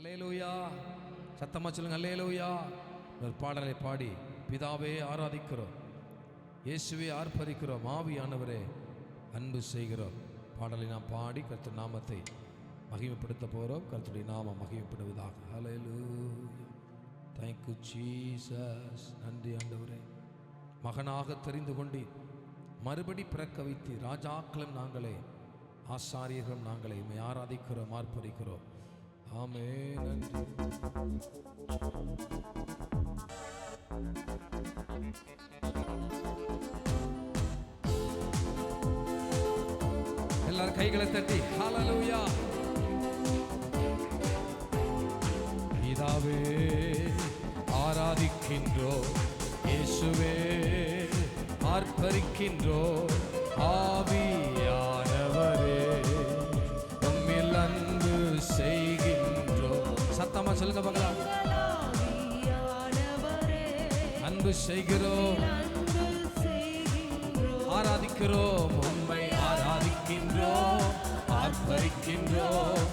அல்லேலூயா. சத்தமா சொல்லுங்க அல்லேலூயா. ஒரு பாடலை பாடி பிதாவே ஆராதிக்கிறோம், இயேசுவே ஆர்ப்பரிக்கிறோம், ஆவியானவரே அன்பு செய்கிறோம். பாடலை நாம் பாடி கர்த்தர் நாமத்தை மகிமைப்படுத்த போகிறோம். கர்த்தருடைய நாமம் மகிமைப்படுவதாக. அல்லேலூயா. Thank you Jesus. நன்றி ஆண்டவரே. மகனாக தெரிந்து கொண்டு மறுபடி பிறக்க வைத்து ராஜாக்களும் நாங்களே, ஆசாரியர்களும் நாங்களே உம்மை ஆராதிக்கிறோம், ஆர்ப்பரிக்கிறோம். ஆமென். நன்றி. எல்லாரும் கைகளை தட்டி ஹல்லேலூயா. பிதாவே ஆராதிக்கின்றோம், இயேசுவே ஆர்ப்பரிக்கின்றோம், ஆவியானவரே உம்மில் அன்பு செய்கின்றோம். சத்தமா சொல்லுங்க பார்க்கலாம். அன்பு செய்கிறோம், ஆராதிக்கிறோம், உம்மை ஆராதிக்கின்றோம், ஆர்ப்பரிக்கின்றோம்,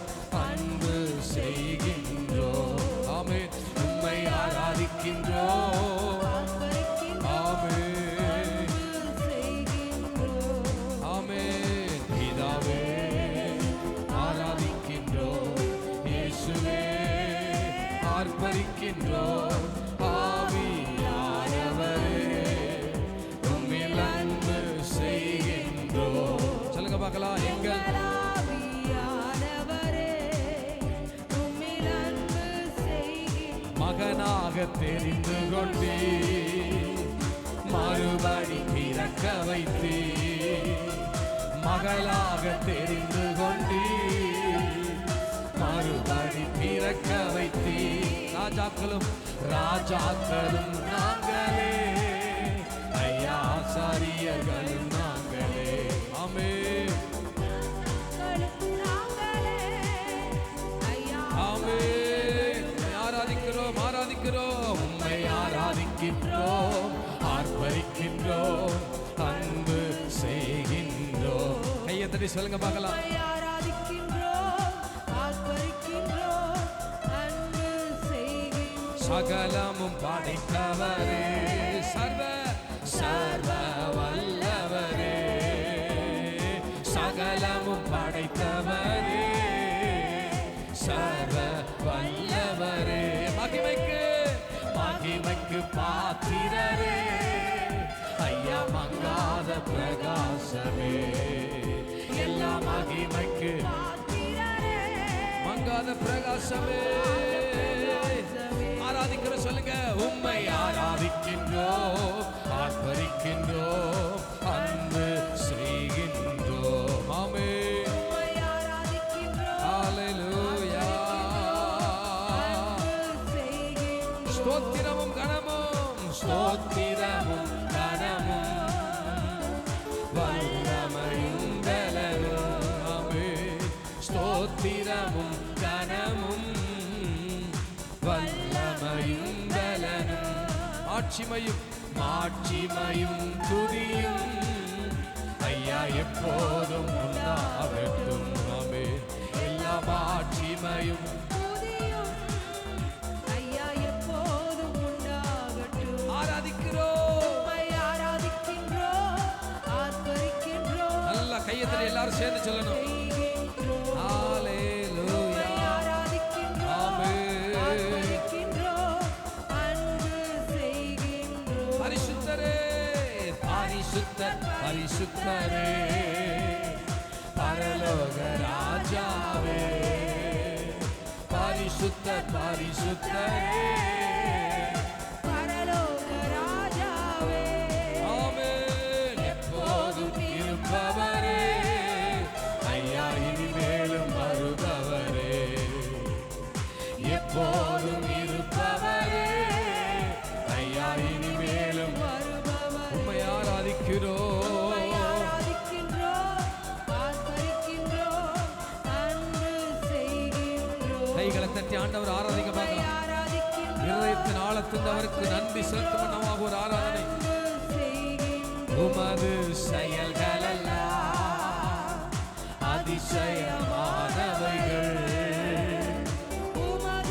அன்பு செய்கின்றோம். ஆமென். உம்மை ஆராதிக்கின்றோம். ஆமென். ஆமென். பிதாவே ஆராதிக்கின்றோம், இயேசுவே ஆர்ப்பரிக்கின்றோம், ஆவியானவரே உம்மில் அன்பு செய்கின்றோம். சொல்லுங்க பார்க்கலாம். எங்கள் மகனாக தெரிந்து கொண்டே மறுபடி பிறக்க வைத்தே, மகளாக தெரிந்து கொண்டே மறுபடி பிறக்க வைத்தே. ராஜாக்களும் ராஜாக்களும் நாங்களே, ஐயா ஆசாரியர்களும் நாங்களே. ஆமென். ஆமென். ஆராதிக்கிறோம், ஆராதிக்கிறோம், உம்மை ஆராதிக்கின்றோம், ஆர்ப்பரிக்கின்றோம், அன்பு செய்கின்றோம். கையை தட்டி சொல்லுங்க பார்க்கலாம். சகலமும் படைத்தவரே, சர்வ சர்வ வல்லவரே, சகலமும் படைத்தவரே, சர்வ வல்லவரே, மகிமைக்கு மகிமைக்கு பாத்திரரே, ஐயா மங்காத பிரகாசமே, எல்லா மகிமைக்கு மங்காத பிரகாசமே. ஆராதிக்கிற சொல்லுங்க. உம்மை ஆராதிக்கின்றோம், ஆர்ப்பரிக்கின்றோம், அன்பு செய்கின்றோம். ஆமென். ஹல்லேலூயா. ஸ்தோத்திரமும் கனமும், ஸ்தோத்திரமும் கனமும், வல்லமையும் பலனும். ஆமென். ஸ்தோத்திரமும் கனமும், வல்லமையும் பலனும், ஆட்சிமையும் மாட்சிமையும் துதியும் ஐயா எப்போதும் உண்டாகட்டும். ஆமென். எல்லா ஆட்சிமையும் ஆராதிக்கிறோம், நல்லா கையத்தில் எல்லாரும் சேர்ந்து சொல்லணும். ஹல்லேலூயா. பரிசுத்தரே பரிசுத்தர் பரிசுத்தரே, பரலோக ராஜாவே, பரிசுத்தர் பரிசுத்தரே, பரலோக ராஜாவே. ஆமென். எப்போதும் இருப்பவரே, ஐயா இனிமேலும் வருபவரே, எப்போதும் இருப்பவரே, ஐயா இனிமேலும் வருபவரே. உம்மை ஆராதிக்கிறோம், கைகளை தட்டி ஆண்டவர் ஆராதிக்க பார்க்கலாம். இருதயத்தின் ஆழத்திலிருந்து அவருக்கு நன்றி செலுத்தும் வண்ணமாக ஒரு ஆராதனை. உமது செயல்களெல்லாம் அதிசயமானவைகள், உமது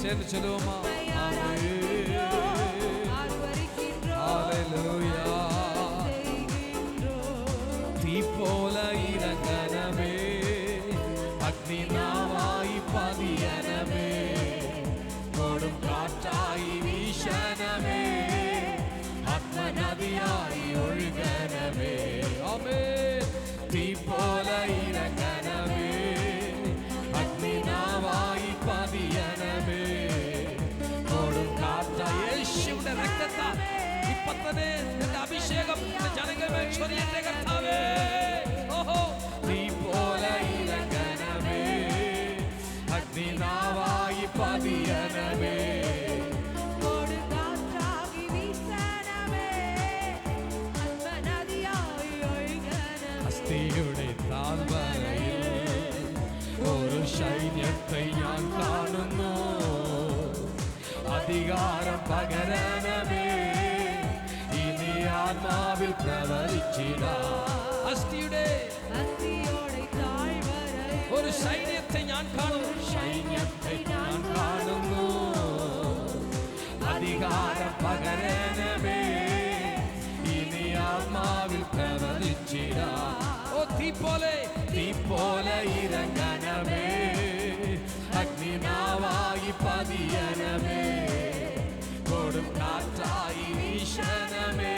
சேர்ந்து சொல்லுவோமா? ஹalleluya. தீ போல இறங்கனமே, அக்னி நாவாய் பதியனமே, கொடும் காற்றாய் வீசனமே, ஆத்ம நதியாய் ஒழுகனமே. ஆமென். தீ போல இறங்கனமே, அக்னி நாவாய் பதியனமே, கொடும் காற்றாய் യേശുവിന്റെ രക്തത്താൽ ഇപ്പത്തന്നെ നിന്റെ അഭിഷേകം ജനങ്ങൾ മേൽ ചൊരിയട്ടെ കർത്താവേ. ഓഹോ തീ പോലെ ഇറങ്ങണമേ, അഗ്നി നാവായി പതിയണമേ, കൊടും കാറ്റായി വീശണമേ, ആത്മനദിയായി ഒഴുകണമേ. അസ്ഥിയുടെ താഴ്വരയിൽ ഒരു സൈന്യത്തെ ഞാൻ കാണുന്നു, അധികാരം പകരണമേ, ഇനി ആത്മാവിൽ പ്രവചിച്ചിടാം. അസ്ഥിയുടെ താഴ്വരയിൽ ഒരു സൈന്യത്തെ ഞാൻ കാണുന്നു, സൈന്യത്തെ ഞാൻ കാണുന്നു, അധികാരം പകരണമേ, ഇനി ആത്മാവിൽ പ്രവചിച്ചിടാം. ഓ തീ പോലെ ഇറങ്ങണമേ, അഗ്നി നാവായി പതിയണമേ, കൊടും കാറ്റായി വീശണമേ,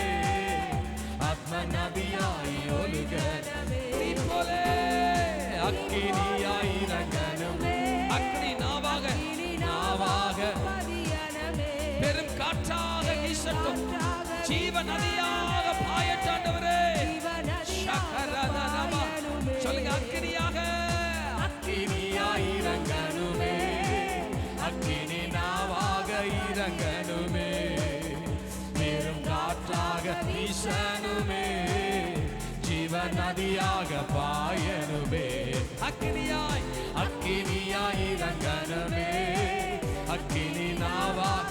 ആത്മനദിയായി ഒഴുകണമേ. തീ പോലെ അഗ്നിയായി ഇറങ്ങണമേ, അഗ്നി നാവാക பெரும் காற்றாக வீசட்டும், ஜீவ நதியாக பாயட்டாண்டவரே. சொல்லுங்க, அக்கினியாக இறங்கணுமே, அக்கினி நாவாக இறங்கணுமே, பெரும் காற்றாக வீசணுமே, ஜீவ நதியாக பாயணுமே. அக்கினியாய் இறங்கணுமே, அக்கினி நாவாக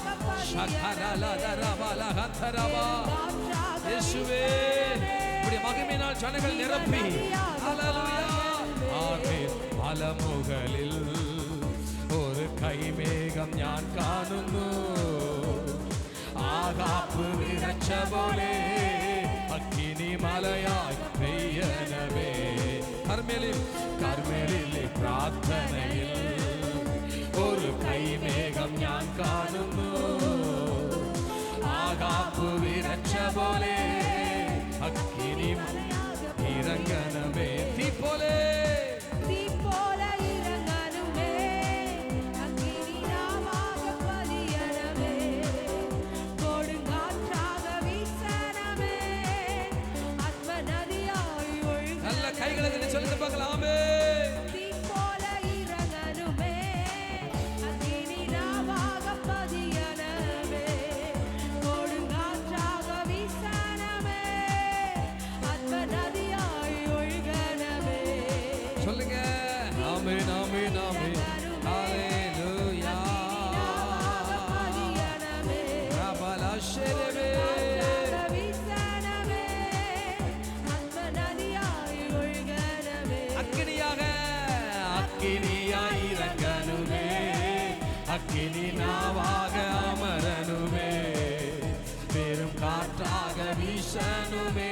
இயேசுவே உம்முடைய மகிமையினால் ஜனங்கள் நிரப்பி மலமுகளில் ഒരു കൈമേഘം ഞാൻ കാണുന്നു, ആകാപ്പ് വിതച്ച പോലെ അഗ്നി മലയായി പെയ്യണമേ. കർമ്മേലിലെ പ്രാർത്ഥനയിൽ ഒരു കൈമേഘം ഞാൻ കാണുന്നു, ആകാപ്പ് വിതച്ച പോലെ അഗ്നി ഇറങ്ങണമേ. തീ പോലെ அக்கினி நாவாக அமரணுமே, பெரும் காற்றாக வீசணுமே,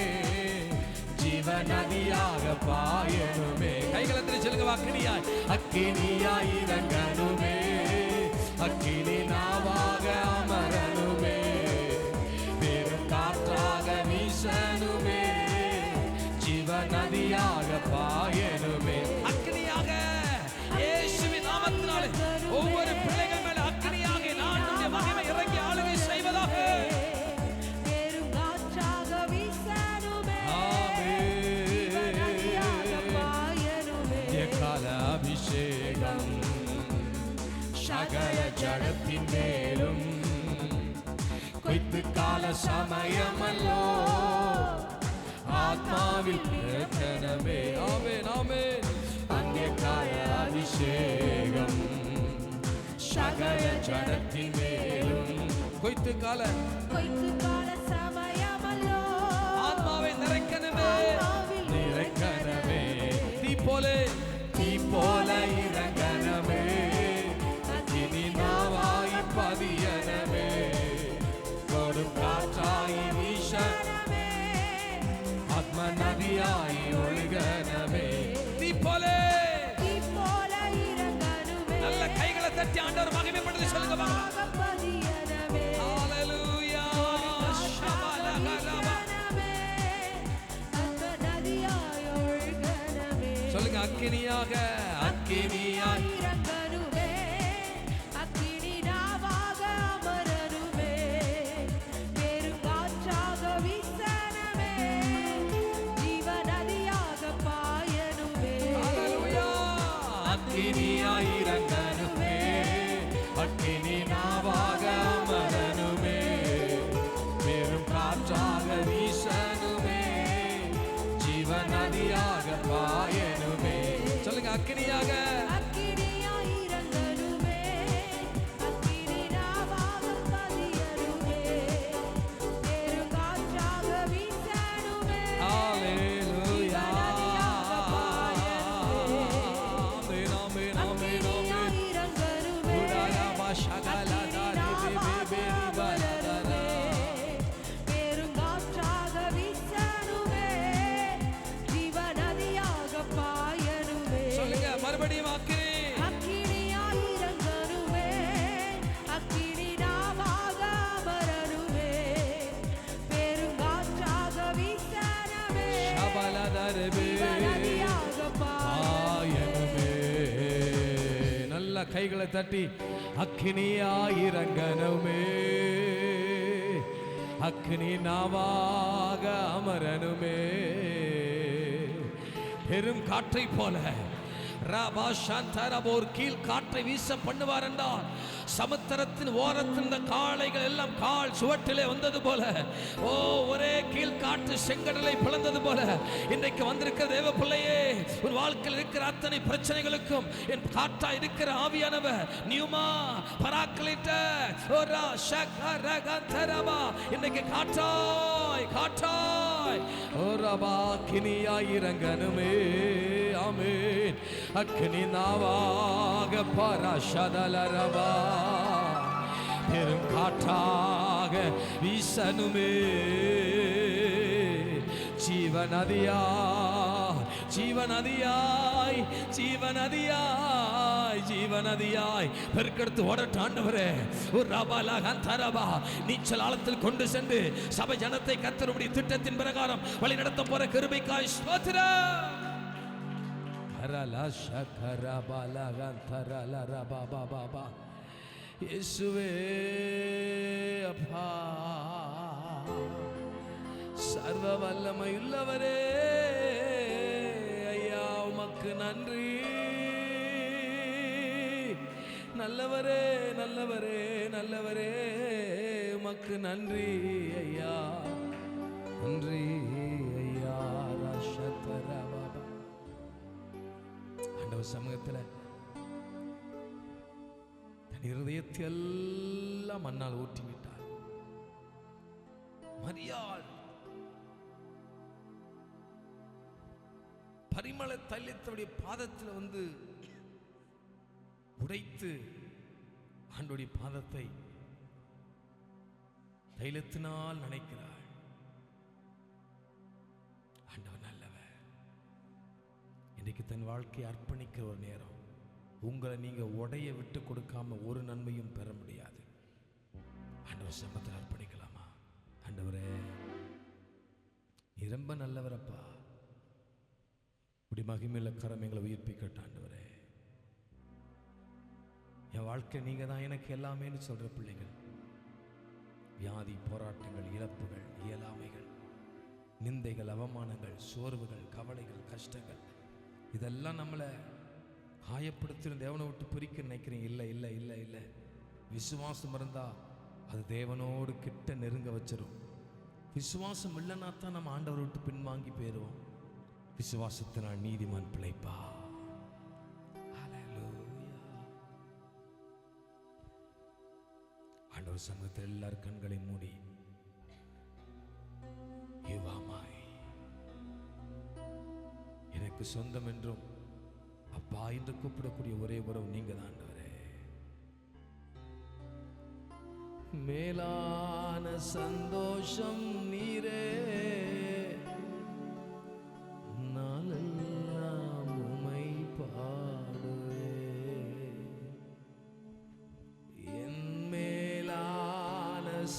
ஜீவ நதியாக பாயணுமே. கைகளத்தில் சொல்லுங்க, அக்கினியாய் இறங்கணுமே, அக்கினி நாவாக அமரணுமே, பெரும் காற்றாக வீசணுமே, ஜீவ நதியாக பாயணுமே. அக்கினியாக இயேசுவின் நாமத்தினாலே ஒவ்வொரு பிள்ளைகள் மேல அக்கினியாக நான் உம்முடைய மகிமை இறங்கி ஆளுகை செய்வதாக. பெரும் காற்றாக வீசணுமே, ஜீவநதியாக பாயணுமே. கால அபிஷேகம் சகல ஜடத்தின் மேலும் கொய்த்து கால சமயமல்லோ, ஆத்மாவில் பிரச்சனமே. ஆமென் ஆமென். அங்கே கால அபிஷேகம் சகல ஜடத்தின் மேலும் கொய்த்து கால சமயமல்லோ, ஆத்மாவை நிறைக்கணுமே, நிறைக்கணுமே. தீ போல இறங்கணுமே, அக்கினி நாவாய் தட்டி ஆண்டவர் மகிமைப்படுத்தி சொல்லுங்க பார்க்கலாம். பதியனமே ஹalleluya ஷபலகரபா. அந்த நதியாய் ஒழுகனமே சொல்லுங்க அக்கினியாக அக்கினியாய் இறங்கனுமே அக்கினி நாவாக அமரனுமே பெருங்காற்றாக வீசனமே ஜீவ நதியாக பாயனுமே ஹalleluya அக்கினியாய் இறங்கனுமே அக்கினி நாவாக அமரனுமே பெரும் காற்றாக வீசனுமே ஜீவ நதியாக பாயனுமே. சொல்லுங்க அக்கினியாக அக்கினியாய் இறங்கனுமே அக்கினி நாவாக பதியனுமே பெருங்காற்றாக வீசனுமே ஹalleluya நதியாக பாயனுமே ஆமென் ஆமென் ஆமென் ஆமென். அக்கினியாய் இறங்கனுமே உடாரபா ஷகலா தாரி பேபி பலதரா. பெருங்காற்றாக வீசனுமே ஜீவ நதியாக பாயனுமே சொல்லுங்க மறுபடியும் அக்கினி அக்கினியாய் இறங்கனுமே அக்கினி நாவாக அமரனுமே பெருங்காற்றாக வீசனமே ஷபலதரபே ஜீவ நதியாக ஆயனுமே. நல்ல கைகளை தட்டி அக்கினியாயிரங்கனுமே அக்கினி நாவாக அமரனுமே பெரும் காற்றை போல ராபா சாந்தரபோர் கீழ் காற்றை வீச பண்ணுவார் என்றால் சமுத்திரத்தின் ஓரத்தில் இந்த காளைகள் எல்லாம் கால் சுவட்டிலே வந்தது போல ஓ ஒரே கீழ் காற்று செங்கடலை பிளந்தது போல இன்றைக்கு வந்திருக்கிற தேவ பிள்ளையே உன் வாழ்க்கையில் இருக்கிற அத்தனை பிரச்சனைகளுக்கும் என் காற்றா இருக்கிற ஆவியானவர் நியூமா பராக்லிட்ட ஓரா ஷகரகந்தரபா இன்னைக்கு காற்றாய் காற்றாய் ஓரபா கினியாய் இறங்கனுமே ஆமென் அக்னி நாவாக பரஷதலரபா பெரும் காற்றாக வீசனுமே ஜீவநதியாய் ஜீவநதியாய் ஜீவநதியாய் ஜீவநதியாய் பெருக்கெடுத்து ஓடட்ட ஆண்டவரே ஒரு ரபாலா கந்தரபா நீச்சல் ஆழத்தில் கொண்டு சென்று சபை ஜனத்தை கர்த்தருடைய திட்டத்தின் பிரகாரம் வழி நடத்த போற கிருபைக்காய் ஸ்தோத்திரம். இயேசுவே அப்பா சர்வ வல்லமையுள்ளவரே ஐயா உமக்கு நன்றி. நல்லவரே நல்லவரே நல்லவரே உமக்கு நன்றி ஐயா நன்றி ஐயா. ஆண்டவர் சமூகத்தில் தன் இருதயத்தை எல்லாம் மண்ணால் ஊற்றி விட்டார். மரியாள் பரிமள தைலத்தினுடைய பாதத்தில் வந்து உடைத்து ஆண்டவருடைய பாதத்தை தைலத்தினால் நினைக்கிறாள். ஆண்டவர் நல்லவர். இன்றைக்கு தன் வாழ்க்கையை அர்ப்பணிக்கிற ஒரு நேரம். உங்களை நீங்க உடைய விட்டு கொடுக்காம ஒரு நன்மையும் பெற முடியாது. ஆண்டவர் சமத்தில் அர்ப்பணிக்கலாமா? ஆண்டவரே நீ ரொம்ப நல்லவரப்பா, இப்படி மகிமையில கரம் எங்களை உயிர்ப்பிக்கட்ட ஆண்டவரே. என் வாழ்க்கை நீங்க தான் எனக்கு எல்லாமேன்னு சொல்ற பிள்ளைகள், வியாதி, போராட்டங்கள், இழப்புகள், இயலாமைகள், நிந்தைகள், அவமானங்கள், சோர்வுகள், கவலைகள், கஷ்டங்கள் இதெல்லாம் நம்மளை காயப்படுத்தின தேவனை விட்டு பிரிக்க நினைக்கிறீங்க. இல்லை இல்லை இல்லை இல்லை, விசுவாசம் இருந்தா அது தேவனோடு கிட்ட நெருங்க வச்சிரும். விசுவாசம் இல்லைன்னா தான் நம்ம ஆண்டவரை விட்டு பின்வாங்கி போயிடுவோம். விசுவாசத்தினால் நீதிமான் பிழைப்பா. ஆண்டவர் சமூகத்தில் எல்லாரும் கண்களை மூடி யுவாமாய் எனக்கு சொந்தம் என்றும் அப்பா என்று கூப்பிடக்கூடிய ஒரே உறவு நீங்க தான் ஆண்டவரே. மேலான சந்தோஷம் நீரே, நாளெல்லாம் உம்மை பாடுவே.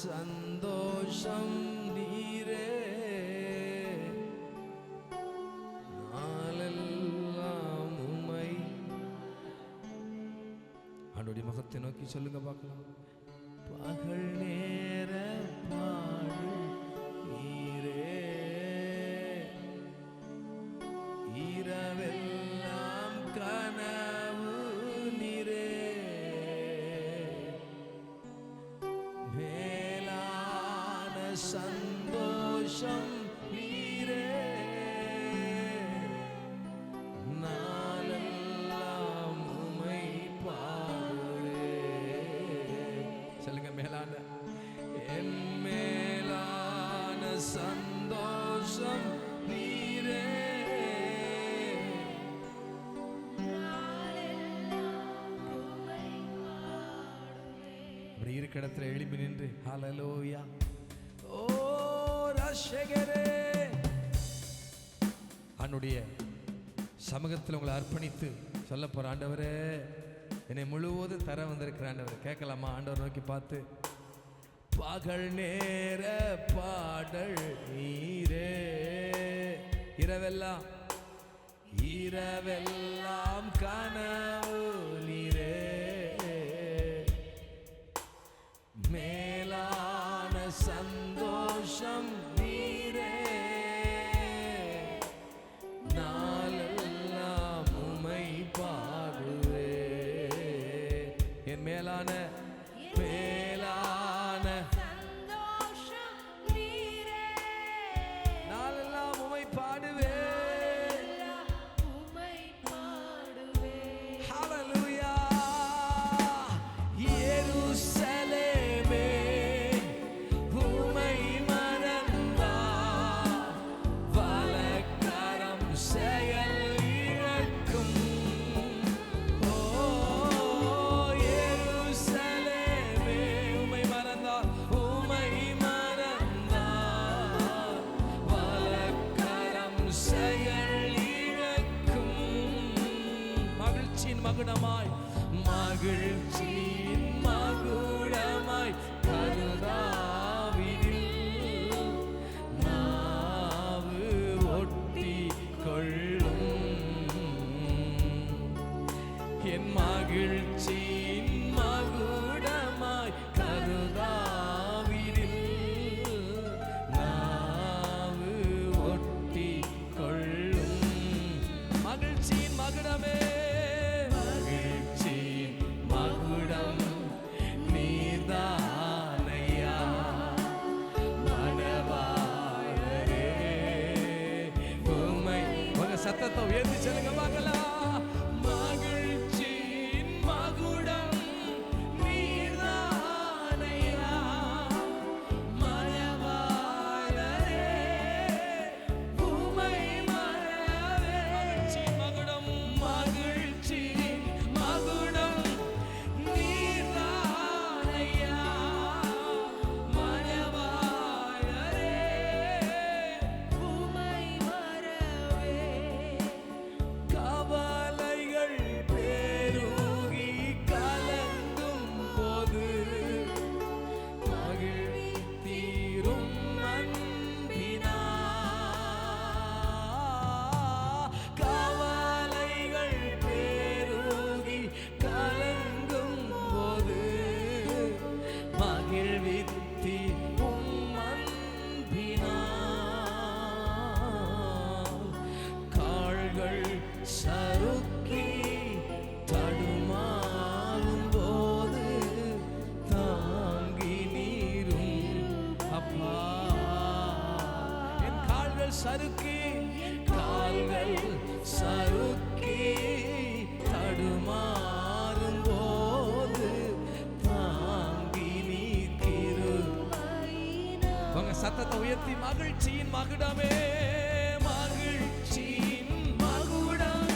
சந்தோஷம் நீரே, நாளெல்லாம் உம்மை. ஆண்டவருடைய முகத்தை நோக்கி சொல்லுங்க பார்க்கலாம். பகல் நேர பாடு நீரே, இரவெல்லாம் கனவு நீரே, மேலான சந்தோஷம் நீரே, நாளெல்லாம் உம்மை பாடுவே. சொல்லுங்க, மேலான, என் மேலான சந்தோஷம் நீரே, அப்படி இருக்கிற இடத்துல எழுப்பி நின்று ஹல்லேலூயா ஓ ரஷகரே அவனுடைய சமூகத்தில் உங்களை அர்ப்பணித்து சொல்ல போற, ஆண்டவரே என்னை முழுவதும் தர வந்திருக்கிற ஆண்டவரே. கேட்கலாமா? ஆண்டவர் நோக்கி பார்த்து, பகல் நேர பாடல் நீரே, இரவெல்லாம் இரவெல்லாம் கனவு நீரே, மேலான சந்தோஷம் நீரே, நாளெல்லாம் உம்மை பாடுவே. என் மேலான மேலான சந்தோஷம் நீரே, நாளெல்லாம் உம்மை பாடுவே. உம்மை பாடுவே. ஹல்லேலூயா. எருசலேமே உம்மை மறந்தார், வலக்கரம் செயல் இழக்கும். ஓ எருசலேமே உம்மை மறந்தார், உம்மை மறந்தார், வலக்கரம் செயல் இழக்கும். மகிழ்ச்சியின் மகுடமாய் மகிழ்ச்சியின் மகுடமாய் கருதாவினில் நாவு ஒட்டி கொள்ளும். என் மகிழ்ச்சியின் மகுடமாய் கருதாவினில் நாவு ஒட்டி கொள்ளும். மகிழ்ச்சியின் மகுடமே, மகிழ்ச்சியின் மகுடம் நீர்தானையா, மணவாளரே உம்மை. உங்க சத்தத்தை உயர்த்தி சொல்லுங்க பார்க்கலாம். மகிழ்ச்சியின் மகுடம் நீர்தானையா, மணவாளரே உம்மை மறவே. மகிழ்ச்சியின் மகுடம், மகிழ்ச்சியின் மகுடம் நீர்தானையா, மணவாளரே உம்மை மறவே. கவலைகள் பெருகி கலங்கும் போது மகிழ்த்தீரும் அன்பினா. கவலைகள் பெருகி கலங்கும் போது மகிழ்வித்தீரும் அன்பினா. கால்கள் சறுக்கி தடுமாறும் போது தாங்கி நீரும் அப்பா. என் கால்கள் சறுக்கி தடுமாறும் போது தாங்கி நீக்கிரும். உங்க சத்தத்தை உயர்த்தி, மகிழ்ச்சியின் மகுடமே, மகிழ்ச்சியின் மகுடம்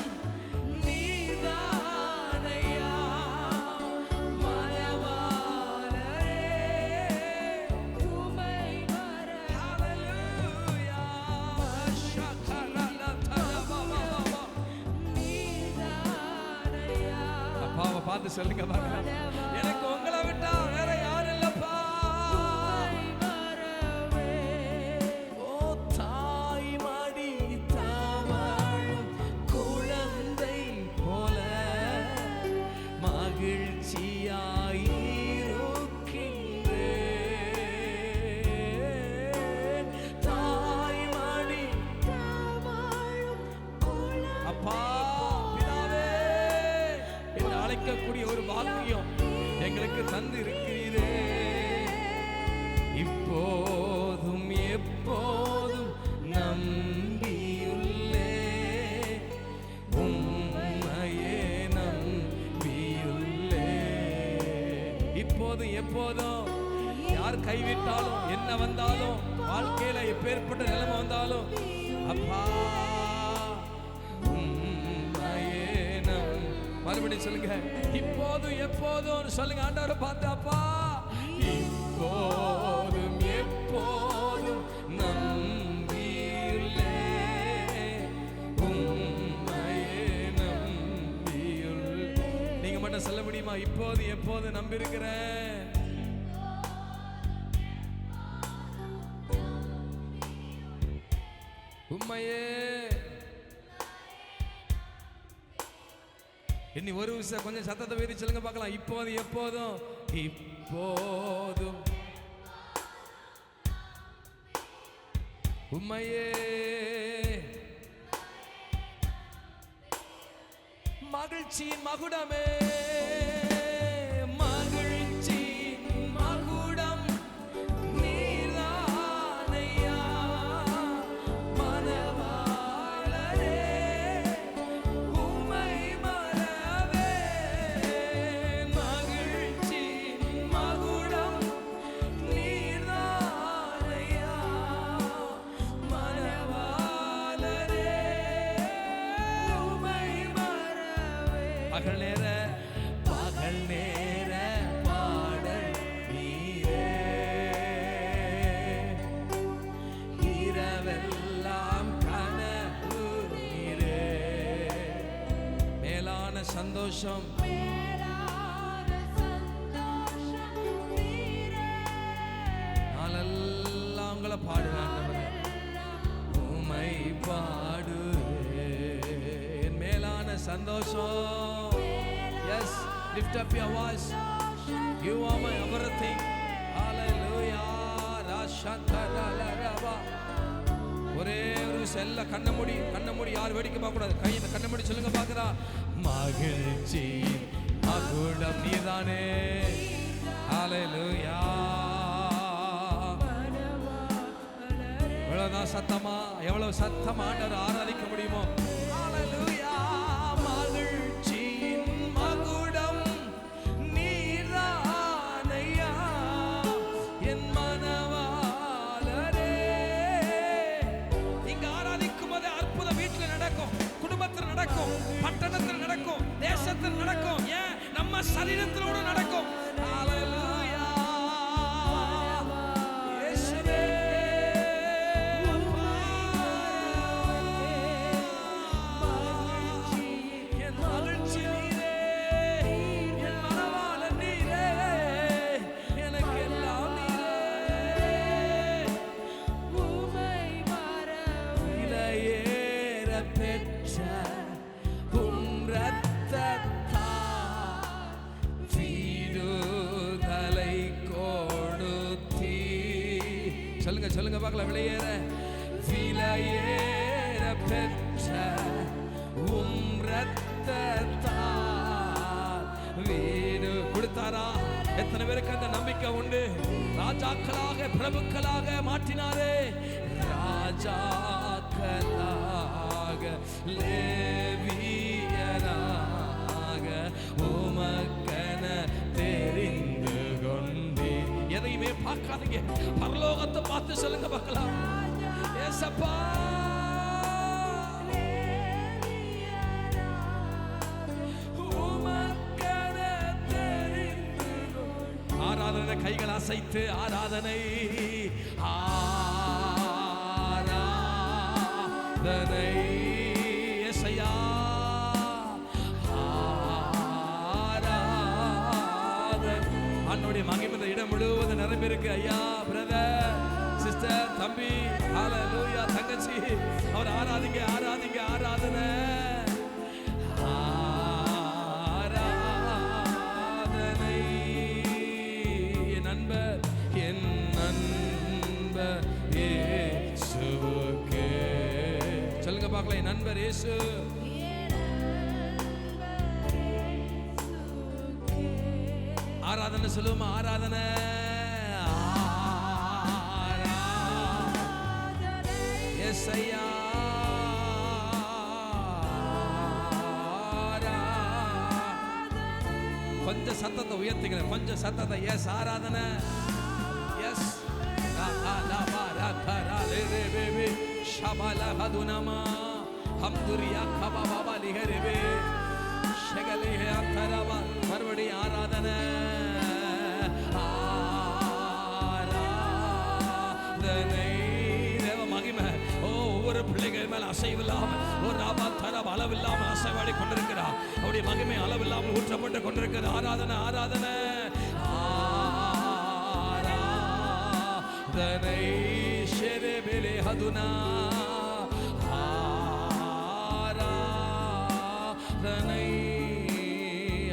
நீர்தானையா, மணவாளரே உம்மை மறவே. ஹல்லேலூயா. ஷகலலதலபபபப. நீர்தானையா, அப்பாவை பார்த்து சொல்லுங்க பார்க்கலாம். எனக்கு உங்களை விட்டா வேற யாரும் இல்லப்பா. உம்மை ஆராதிக்கக்கூடிய ஒரு பாக்கியம் எங்களுக்கு தந்து இருக்கிறீரே. இப்போதும் எப்போதும் நம்பியுள்ளே, உம்மையே நம்பியுள்ளே. இப்போதும் எப்போதும் யார் கைவிட்டாலும், என்ன வந்தாலும், வாழ்க்கையில எப்பேற்பட்ட நிலைமை வந்தாலும், அப்பா உம்மையே மறுபடியும் சொல்லுங்க, இப்போதும் எப்போதும் சொல்லுங்க. ஆண்டவரை பார்த்து, அப்பா இப்போதும் எப்போதும் நம்பியுள்ளே, உம்மையே நம்பியுள்ளே. நீங்க மட்டும் சொல்ல முடியுமா? இப்போது எப்போது நம்பியிருக்கிறேன். உம்மையே. இனி ஒரு விஷயம் கொஞ்சம் சத்தத்தை வீதி சொல்லுங்க பார்க்கலாம். இப்போது எப்போதும், இப்போதும் உம்மையே. மகிழ்ச்சியின் மகுடமே, மகிழ்ச்சியின் மகுடம் நீர்தானையா, மனவாளரே உம்மை மறவே. மகிழ்ச்சியின் மகுடம் நீர்தானையா, மனவாளரே உம்மை மறவே. பகல் நேர பாடல் நீரே, இரவெல்லாம் கனவு நீரே. மேலான சந்தோஷம், நாளெல்லாம் உங்களை பாடுவேன், உம்மை பாடுவேன். மேலான சந்தோஷம். Yes, lift up your voice. You are my everything. Hallelujah. Rashantaralaba. ஒரே ஒரு செல்ல கண்ண மூடி யார் வேடிக்கை பார்க்க கூடாது. கையை கண்ண மூடி சொல்லுங்க பார்க்கறா. மகிழ்ச்சி மகுடம் நீதானே. Hallelujah. எவ்வளவுதான் சத்தமா, எவ்வளவு சத்தமா ஆண்டவரை ஆராதிக்க முடியுமோ. Hallelujah. மகிழ்ச்சியின் மகுடம் நீதானையா, என் மனவாளரே. இங்க ஆராதிக்கும் போது அற்புதம் வீட்டில் நடக்கும், குடும்பத்தில் நடக்கும், பட்டணத்தில் நடக்கும், தேசத்தில் நடக்கும், ஏன் நம்ம சரீரத்திலோட நடக்கும். Hallelujah. இயேசுவே. சொல்லுங்க பார்க்கலாம். விலையேற பெற்ற உம் ரத்தத்தால் வீடு கொடுத்தாரா? எத்தனை பேருக்கு அந்த நம்பிக்கை உண்டு? ராஜாக்களாக பிரபுக்களாக மாற்றினாரே, ராஜாக்களாக லேவியராக உமக்கென தெரிந்து கொண்டே. எதையுமே பார்க்காதீங்க, பரலோகத்தை பார்த்து சொல்லுங்க பார்க்கலாம். ஏசப்பா ஆராதனை, கைகள் அசைத்து ஆராதனை, ஆராதனை ஏசையா, ஆராதனை. அன்னுடைய மகிமை இடம் முழுவதும் நிரம்பியிருக்கு. ஐயா, பிரதர், சிஸ்டர், தம்பி, ஹல்லேலூயா, தங்கச்சி, அவர் ஆராதிங்க, ஆராதிங்க, ஆராதனை. சொல்லுங்க பார்க்கலாம். என் நண்பர் இயேசு. ஆராதனை சொல்லுமா, ஆராதனை. எஸ் ஐயா, கொஞ்சம் சத்தத்தை உயர்த்துகிறேன், கொஞ்சம் சத்தத்தை. எஸ் ஆராதனை. எஸ் மறுபடியும் ஆராதனை. தேவ மகிமை ஒவ்வொரு பிள்ளைகள் மேல அசைவில்லாமல் ஒரு அளவில்லாமல் அசைவாடி கொண்டிருக்கிறார். அவருடைய மகிமை அளவில்லாமல் ஊற்றப்பட்டு கொண்டிருக்கிறது. ஆராதனை, ஆராதனை, ஆராதனை. ஷெரேபெலே ஹதுனா, ஆராதனை.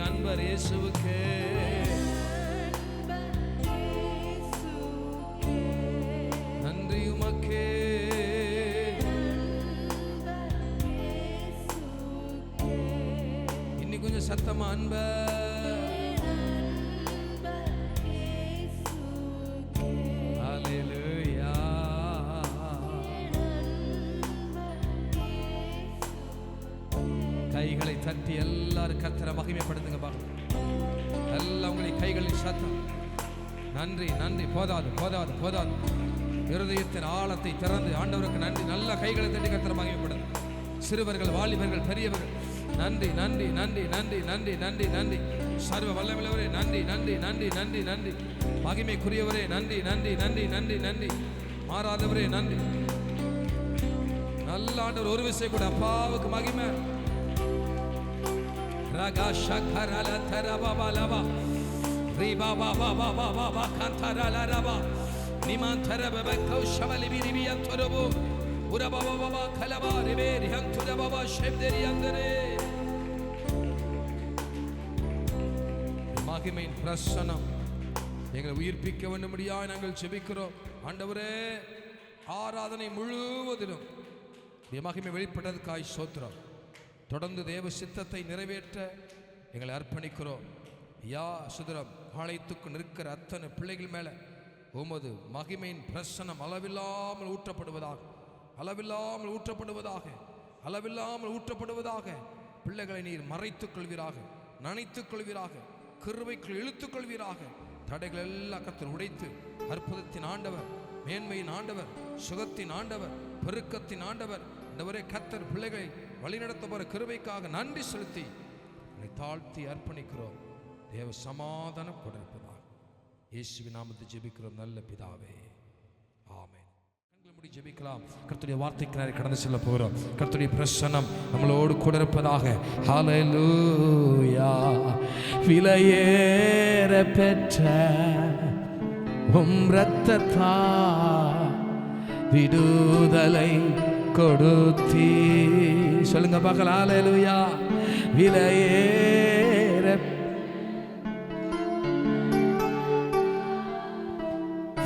அன்பர் இயேசுவுக்கு நன்றி உமக்கே. இன்னி கொஞ்சம் சத்தமா அன்ப. ஹல்லேலூயா. கைகளை தட்டி எல்லாரும் கர்த்தரை மகிமைப்படுத்துங்க. எல்லாம் உங்களுடைய கைகளில் சத்தம். நன்றி, நன்றி. போதாது, போதாது, போதாது. இருதயத்தின் ஆழத்தை திறந்து ஆண்டவருக்கு நன்றி. நல்ல கைகளை தட்டி கர்த்தரை மகிமைப்படுங்க. சிறுவர்கள், வாலிபர்கள், பெரியவர்கள், நன்றி, நன்றி, நன்றி, நன்றி, நன்றி, நன்றி, நன்றி. சர்வ வல்லமையுள்ளவரே நன்றி, நன்றி, நன்றி, நன்றி, நன்றி. மகிமைக்குரியவரே நன்றி, நன்றி, நன்றி, நன்றி, நன்றி. மாறாதவரே நன்றி. நல்ல ஆண்டவர். ஒரு விஷயம் கூட அப்பாவுக்கு மகிமை. ரகா ஷகரல தரபா லபா ரிபா பாபா பாபா பாபா கந்தரல ரபா நிமான் தரப கௌஷவலி பிரிபிய தரபு உரபா பாபா கலபா ரிபே ரிஹன் தரபா ஷெப்தரி அந்தரே. மகிமையின் பிரசன்னம் எங்களை உயிர்ப்பிக்க வேண்டும்படியாக நாங்கள் ஜெபிக்கிறோம். ஆண்டவரே, ஆராதனை முழுவதிலும் மகிமை வெளிப்பட்டதுக்காய் ஸ்தோத்திரம். தொடர்ந்து தேவ சித்தத்தை நிறைவேற்ற எங்களை அர்ப்பணிக்கிறோம். யா சுதரம் ஆலயத்துக்கு நிற்கிற அத்தனை பிள்ளைகள் மேலே உமது மகிமையின் பிரசன்னம் அளவில்லாமல் ஊற்றப்படுவதாக, அளவில்லாமல் ஊற்றப்படுவதாக, அளவில்லாமல் ஊற்றப்படுவதாக. பிள்ளைகளை நீர் மறைத்துக் கொள்வீராக, நனைத்துக் கொள்வீராக, கிருபைக்குள் இழுத்துக் கொள்வீராக. தடைகள் எல்லாம் கர்த்தர் உடைத்து அற்புதத்தின் ஆண்டவர், மேன்மையின் ஆண்டவர், சுகத்தின் ஆண்டவர், பெருக்கத்தின் ஆண்டவர். இந்தவரை கர்த்தர் பிள்ளைகளை வழிநடத்த போற கிருபைக்காக நன்றி செலுத்தி உன்னை தாழ்த்தி அர்ப்பணிக்கிறோம். தேவ சமாதானம் கொண்டிருப்பதாக இயேசுவின் நாமத்தில் ஜெபிக்கிறோம் நல்ல பிதாவே, ஆமென். கண்களை மூடி ஜெபிக்கலாம். கர்த்தருடைய வார்த்தைக்கு கடந்து செல்ல போகிறோம். கர்த்தருடைய பிரசன்னம் நம்மளோடு கூட இருப்பதாக. ஹல்லேலூயா. விலையேற பெற்ற உம் இரத்தத்தால் விடுதலை கொடுத்தீ. சொல்லுங்க பார்க்கலாம். ஹல்லேலூயா. விலையேற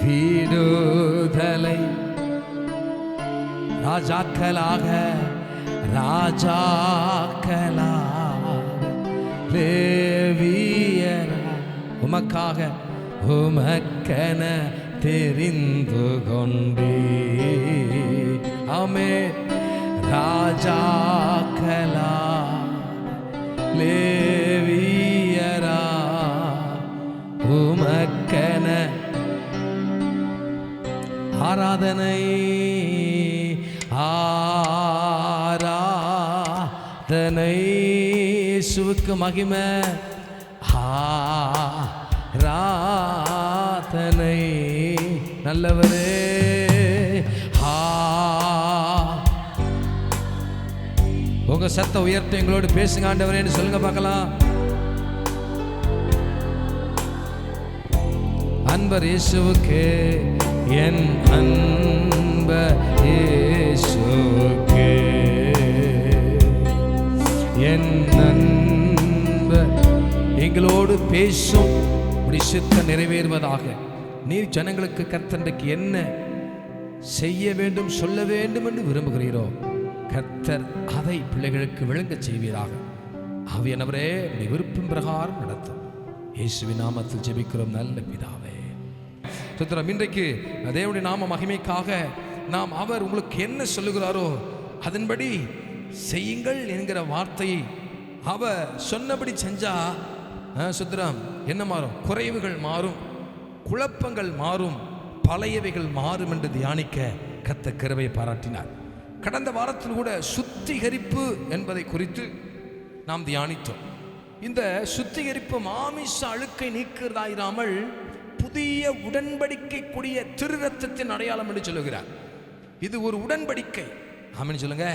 விடுதலை ராஜாக்களாக, ராஜாக்களாக லேவியர் உமக்காக உமக்கென தெரிந்து கொண்டே. ஆமே. ராஜாக்களா லேவியரா உமக்கென ஆராதனை, ஆராதனை. இயேசுவுக்கு மகிமை. ஆராதனை. நல்லவரே. உங்க சத்த உயர்த்த எங்களோடு பேசுங்க ஆண்டவரேன்னு சொல்லுங்க பார்க்கலாம். அன்பர் இயேசுவுக்கு, என் அன்பர் இயேசுவுக்கு, என் அன்பர். எங்களோடு பேசும் சித்தம் நிறைவேறுவதாக. நீர் ஜனங்களுக்கு கர்த்தருக்கு என்ன செய்ய வேண்டும், சொல்ல வேண்டும் என்று விரும்புகிறீரோ கர்த்தர் அதை பிள்ளைகளுக்கு விளங்க செய்வீராக. ஆவியானவரே, உம்முடைய விருப்பம் பிரகாரம் நடத்தும். இயேசுவின் நாமத்தில் ஜெபிக்கிறோம் நல்ல பிதாவே. சுத்திரம். இன்றைக்கு தேவனுடைய நாம மகிமைக்காக நாம் அவர் உங்களுக்கு என்ன சொல்லுகிறாரோ அதன்படி செய்யுங்கள் என்கிற வார்த்தையை அவர் சொன்னபடி செஞ்சா சுத்திரம் என்ன மாறும்? குறைவுகள் மாறும், குழப்பங்கள் மாறும், பழையவைகள் மாறும் என்று தியானிக்க கர்த்தர் கிருபை பாராட்டினார். கடந்த வாரத்தில் கூட சுத்திகரிப்பு என்பதை குறித்து நாம் தியானித்தோம். இந்த சுத்திகரிப்பு மாமிச அழுக்கை நீக்கிறதாயிராமல் புதிய உடன்படிக்கைக்குரிய திரு ரத்தத்தின் அடையாளம் என்று சொல்லுகிறார். இது ஒரு உடன்படிக்கை. ஆமென் சொல்லுங்க.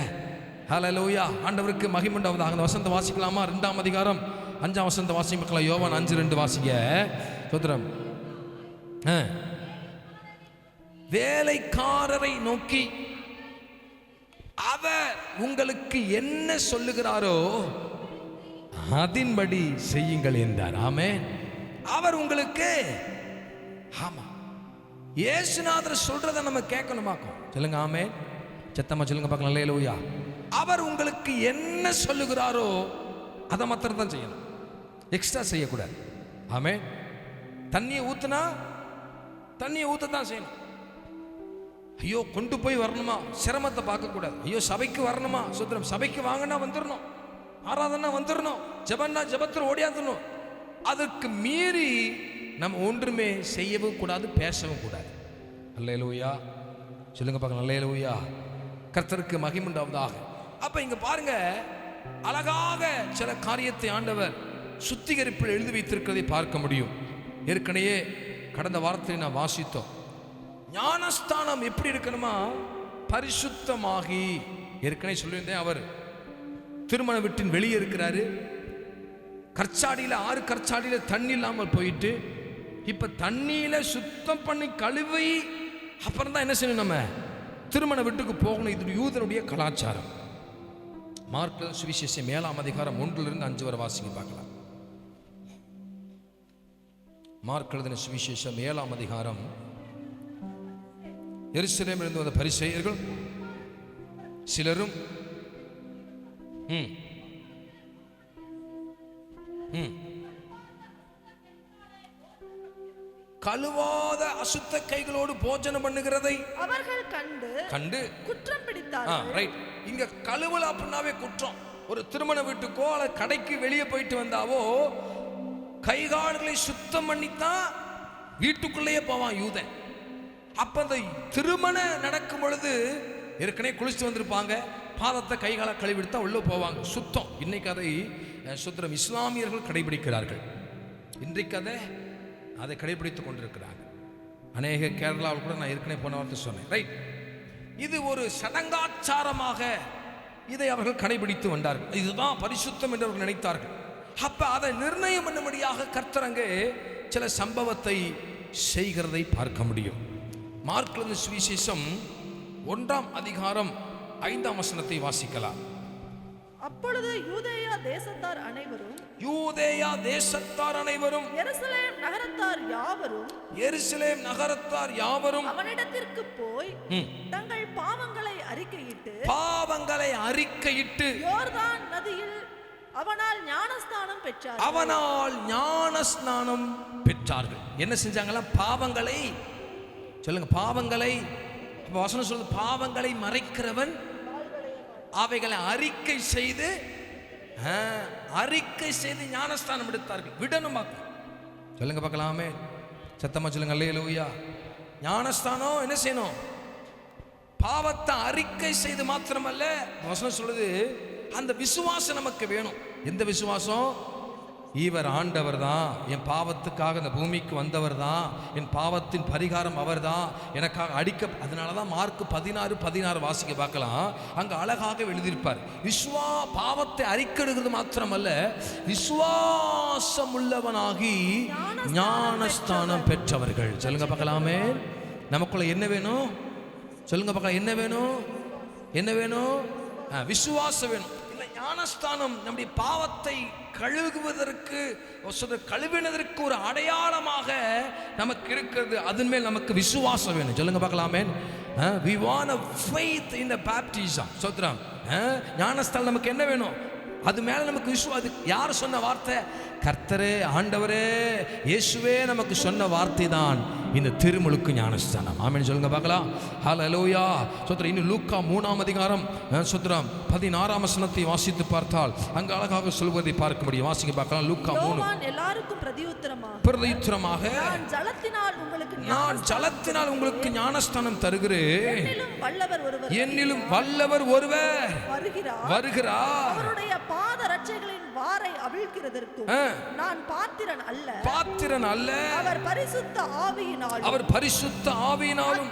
ஹல்லேலூயா. ஆண்டவருக்கு மகிமை உண்டாவதாக. அந்த வசனத்தை வாசிக்கலாமா? 2ஆம் அதிகாரம் 5ஆம் வசனத்தை வாசிக்கலாம். யோவான் 5:2 வாசிங்க. ஸ்தோத்திரம். வேலைக்காரரை நோக்கி அவர் உங்களுக்கு என்ன சொல்லுகிறாரோ அதன்படி செய்யுங்கள் என்றார். ஆமென். அவர் உங்களுக்கு ஆமா இயேசுநாதர் சொல்றதை நம்ம கேட்கணுமாக்கும். சொல்லுங்க ஆமென். சத்தமா சொல்லுங்க பார்க்கலாம். அல்லேலூயா. அவர் உங்களுக்கு என்ன சொல்லுகிறாரோ அதை மாத்திரம் தான் செய்யணும், எக்ஸ்ட்ரா செய்யக்கூடாது. ஆமென். தண்ணியை ஊத்துனா தண்ணியை ஊத்தத்தான் செய்யணும். ஐயோ கொண்டு போய் வரணுமா, சிரமத்தை பார்க்கக்கூடாது. ஐயோ சபைக்கு வரணுமா, சுத்திரம் சபைக்கு வாங்கினா வந்துடணும், ஆராதனா வந்துடணும், ஜபன்னா ஜபத்தில் ஓடியாந்துடணும். அதற்கு மீறி நம்ம ஒன்றுமே செய்யவும் கூடாது, பேசவும் கூடாது. அல்லேலூயா. சொல்லுங்க பார்க்கலாம். அல்லேலூயா. கர்த்தருக்கு மகிமை உண்டாவதாக. அப்ப இங்க பாருங்க, அழகாக சில காரியத்தை ஆண்டவர் சுத்திகரிப்பில் எழுதி வைத்திருக்கிறதை பார்க்க முடியும். ஏற்கனவே கடந்த வாரத்தில் நான் வாசித்தோம். ஞானஸ்தானம் எப்படி இருக்கணுமா? பரிசுத்தமாகி. ஏற்கனவே சொல்லியிருந்தேன், அவர் திருமண வீட்டின் வெளியே இருக்கிறாரு. கற்சாடியில் 6 கற்சாடியில் தண்ணி இல்லாமல் போயிட்டு இப்ப தண்ணியில சுத்தம் பண்ணி கழுவி அப்புறம் தான் என்ன செய்யணும், நம்ம திருமண வீட்டுக்கு போகணும். இது யூதனுடைய கலாச்சாரம். மார்க் சுவிசேஷம் 7ஆம் அதிகாரம் 1-5 வரை வாசிங்க பார்க்கலாம். மார்க் எழுதின சுவிசேஷம் 7ஆம் அதிகாரம். எருசலேமில் இருந்து வந்த பரிசேயர்கள் சிலரும் கழுவாத அசுத்த கைகளோடு போஜனம் பண்ணுகிறதை அவர்கள் கண்டு குற்றம் பிடித்தார்கள். ரைட். இங்க கழுவல அப்படின்னாவே குற்றம். ஒரு திருமண வீட்டுக்கோ அல்ல கடைக்கு வெளியே போயிட்டு வந்தாவோ கைகால்களை சுத்தம் பண்ணித்தான் வீட்டுக்குள்ளேயே போவான் யூதன். அப்ப அந்த திருமணம் நடக்கும் பொழுது ஏற்கனவே குளிச்சுட்டு வந்திருப்பாங்க, பாதத்தை கைகால கழுவிடுத்தா உள்ள போவாங்க, சுத்தம். இன்னைக்கு அதை சுத்திரம் இஸ்லாமியர்கள் கடைபிடிக்கிறார்கள். இன்றைக்கு அதை கடைபிடித்துக் கொண்டிருக்கிறாங்க. அநேக கேரளாவில் கூட நான் ஏற்கனவே போன வார்த்தை சொன்னேன். ரைட். இது ஒரு சடங்காச்சாரமாக இதை அவர்கள் கடைபிடித்து வந்தார்கள். இதுதான் பரிசுத்தம் என்று அவர்கள் நினைத்தார்கள். அப்ப அதை நிர்ணயம் பண்ணும்படியாக கர்த்தர் அங்கே சில சம்பவத்தை செய்கிறதை பார்க்க முடியும். மார்க் எழுதின சுவிசேஷம் 1ஆம் அதிகாரம் 5ஆம் வசனத்தை வாசிக்கலாம். அப்பொழுது யூதேயா தேசத்தார் அனைவரும் எருசலேம் நகரத்தார் யாவரும் அவனிடத்திற்கு போய் தங்கள் பாவங்களை அறிக்கையிட்டு யோர்தான் நதியில் அவனால் ஞானஸ்நானம் பெற்றார்கள். என்ன செஞ்சாங்களா? பாவங்களை சொல்லுங்க. பாவங்களை வசனம் சொல்லுது, பாவங்களை மறைக்கிறவன் அவைகளை அறிக்கை செய்து ஞானஸ்தானம் எடுத்தார்கள். விடணும் சொல்லுங்க பார்க்கலாமே. சத்தமா சொல்லுங்க. அல்லேலூயா. ஞானஸ்தானம் என்ன செய்யணும்? பாவத்தை அறிக்கை செய்து மாத்திரமல்ல, வசனம் சொல்லுது அந்த விசுவாசம் நமக்கு வேணும். எந்த விசுவாசம்? இவர் ஆண்டவர் தான், என் பாவத்துக்காக இந்த பூமிக்கு வந்தவர் தான், என் பாவத்தின் பரிகாரம் அவர் தான், எனக்காக அதனால தான் மார்க் 16:16 வாசிக்க பார்க்கலாம். அங்க அழகாக எழுதியிருப்பார். பாவத்தை அறிக்கையிடுகிறது மாத்திரமல்ல, விசுவாசம் உள்ளவனாகி ஞானஸ்தானம் பெற்றவர்கள். சொல்லுங்க பார்க்கலாமே. நமக்குள்ள என்ன வேணும்? சொல்லுங்க பார்க்கலாம். என்ன வேணும்? விசுவாசம் வேணும். இல்லை, ஞானஸ்தானம் நம்முடைய பாவத்தை கழுவினதற்கு ஒரு அடையாளமாக நமக்கு இருக்கிறது. அதன் மேல் நமக்கு விசுவாசம் வேணும். சொல்லுங்க பார்க்கலாமே. we want a faith in the baptism. சோத்ரம். ஞானஸ்தானம் நமக்கு என்ன வேணும்? அது மேல நமக்கு அது யார் சொன்ன வார்த்தை? கர்த்தரே, ஆண்டவரே, இயேசுவே நமக்கு சொன்ன வார்த்தை தான் இந்த திருமுழுக்கு ஞானஸ்தானம். ஆமென் சொல்லுங்க பார்க்கலாம். ஹல்லேலூயா. சோத்ரம். இன்னும் லூக்கா 3ஆம் அதிகாரம் சோத்ரம் 16ஆம் வசனத்தை வாசித்து பார்த்தால் அங்கு அழகாக சொல்வதை பார்க்க முடியும். வாசிக்க பார்க்கலாம். லூக்கா 3. எல்லாருக்கும் பிரதியுத்தரமாக நான் ஜலத்தினால் உங்களுக்கு ஞானஸ்தானம் தருகிறேன், என்னிலும் வல்லவர் ஒருவர் வருகிறார், அவருடைய பாத ரட்சைகளின் வாரை அவிழ்க்கிறதற்கும் நான் பாத்திரன் அல்ல, அவர் பரிசுத்த ஆவியினாலும்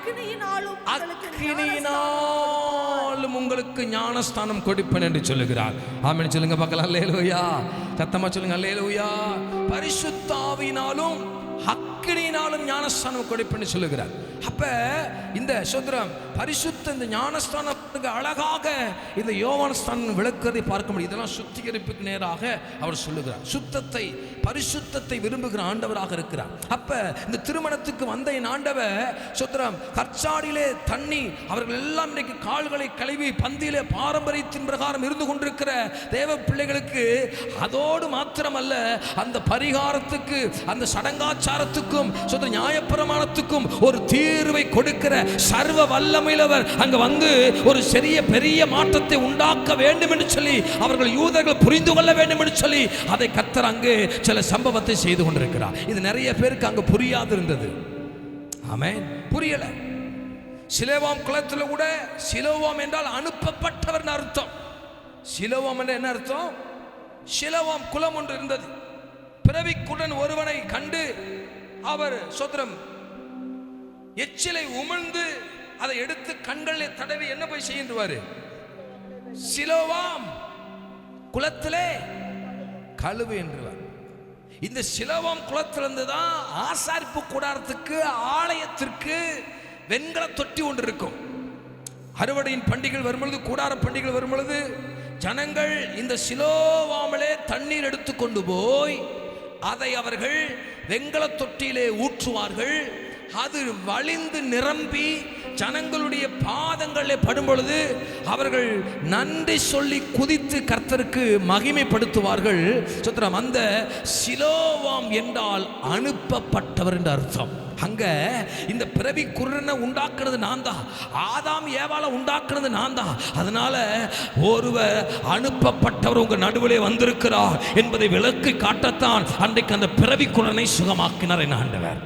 அக்கினியினாலும் உங்களுக்கு ஞானஸ்தானம் கொடுப்பேன் என்று சொல்லுகிறார். ஆமென் சொல்லுங்க பார்க்கலாம். அல்லேலூயா. சத்தமா சொல்லுங்க அல்லேலூயா. பரிசுத்த ஆவியினாலும் அக்கினியினாலும் ஞானஸ்தானம் கொடுப்பேன்னு சொல்லுகிறார். அப்ப இந்த சோதரம் பரிசுத்த இந்த ஞானஸ்தானத்துக்கு அழகாக இந்த யோவான்ஸ்தானம் விளக்குறதை பார்க்க முடியும். இதெல்லாம் சுத்திகரிப்புக்கு நேராக அவர் சொல்லுகிறார். சுத்தத்தை, பரிசுத்தத்தை விரும்புகிற ஆண்டவராக இருக்கிறார். அப்ப இந்த திருமணத்துக்கு வந்த என் ஆண்டவர் சோதரம் கற்சாடியிலே தண்ணி, அவர்கள் எல்லாம் இன்றைக்கு கால்களை கழுவி பந்தியிலே பாரம்பரியத்தின் பிரகாரம் இருந்து கொண்டிருக்கிற தேவ பிள்ளைகளுக்கு அதோடு மாத்திரமல்ல, அந்த பரிகாரத்துக்கு, அந்த சடங்காச்சாரத்துக்கும் நியாயப்பிரமாணத்துக்கும் ஒரு தீர்வை கொடுக்கிற சர்வ வல்லமையிலவர் அங்கு வந்து ஒரு சிறிய பெரிய மாற்றத்தை உண்டாக்க வேண்டும் என்று சொல்லி அவர்கள் யூதர்கள் புரிந்து கொள்ள வேண்டும் என்று சொல்லி அதை கர்த்தர் அங்கு சில சம்பவத்தை செய்து கொண்டிருக்கிறார். இது நிறைய பேருக்கு அங்கு புரியாது இருந்தது. ஆமென். புரியல. சிலோவாம் குளத்தில் கூட சிலோவாம் என்றால் அனுப்பப்பட்டவர் அர்த்தம். சிலோவாம் என்ற என்ன அர்த்தம்? சிலோவாம் குளம் ஒன்று இருந்தது. பிறவிக்குடன் ஒருவனை கண்டு அவர் சோதரம் எச்சிலை உமிழ்ந்து அதை எடுத்து கண்களில் தடவி என்ன போய் செய்கின்றாரு? சிலோவாம் குளத்திலே கழுவு என்றார். இந்த சிலோவாம் குளத்திலிருந்து தான் ஆசாரிப்பு கூடாரத்துக்கு, ஆலயத்திற்கு வெண்கல தொட்டி ஒன்று இருக்கும். அறுவடையின் பண்டிகைகள் வரும்பொழுது, கூடார பண்டிகைகள் வரும்பொழுது ஜனங்கள் இந்த சிலோவாமிலே தண்ணீர் எடுத்து கொண்டு போய் அதை அவர்கள் வெண்கல தொட்டியிலே ஊற்றுவார்கள். அது வழிந்து நிரம்பி ஜனங்களுடைய பாதங்களில் படும் பொழுது அவர்கள் நன்றி சொல்லி குதித்து கர்த்தருக்கு மகிமைப்படுத்துவார்கள். சுத்திரம். அந்த சிலோவாம் என்றால் அனுப்பப்பட்டவர் என்று அர்த்தம். அங்க இந்த பிறவி குருடனை உண்டாக்குனது நான் தான், ஆதாம் ஏவாளை உண்டாக்குனது நான் தான். அதனால ஒருவர் அனுப்பப்பட்டவர் உங்க நடுவிலே வந்திருக்கிறார் என்பதை விளக்கி காட்டத்தான் அன்றைக்கு அந்த பிறவி குருடனை சுகமாக்கினார் என் ஆண்டவர்.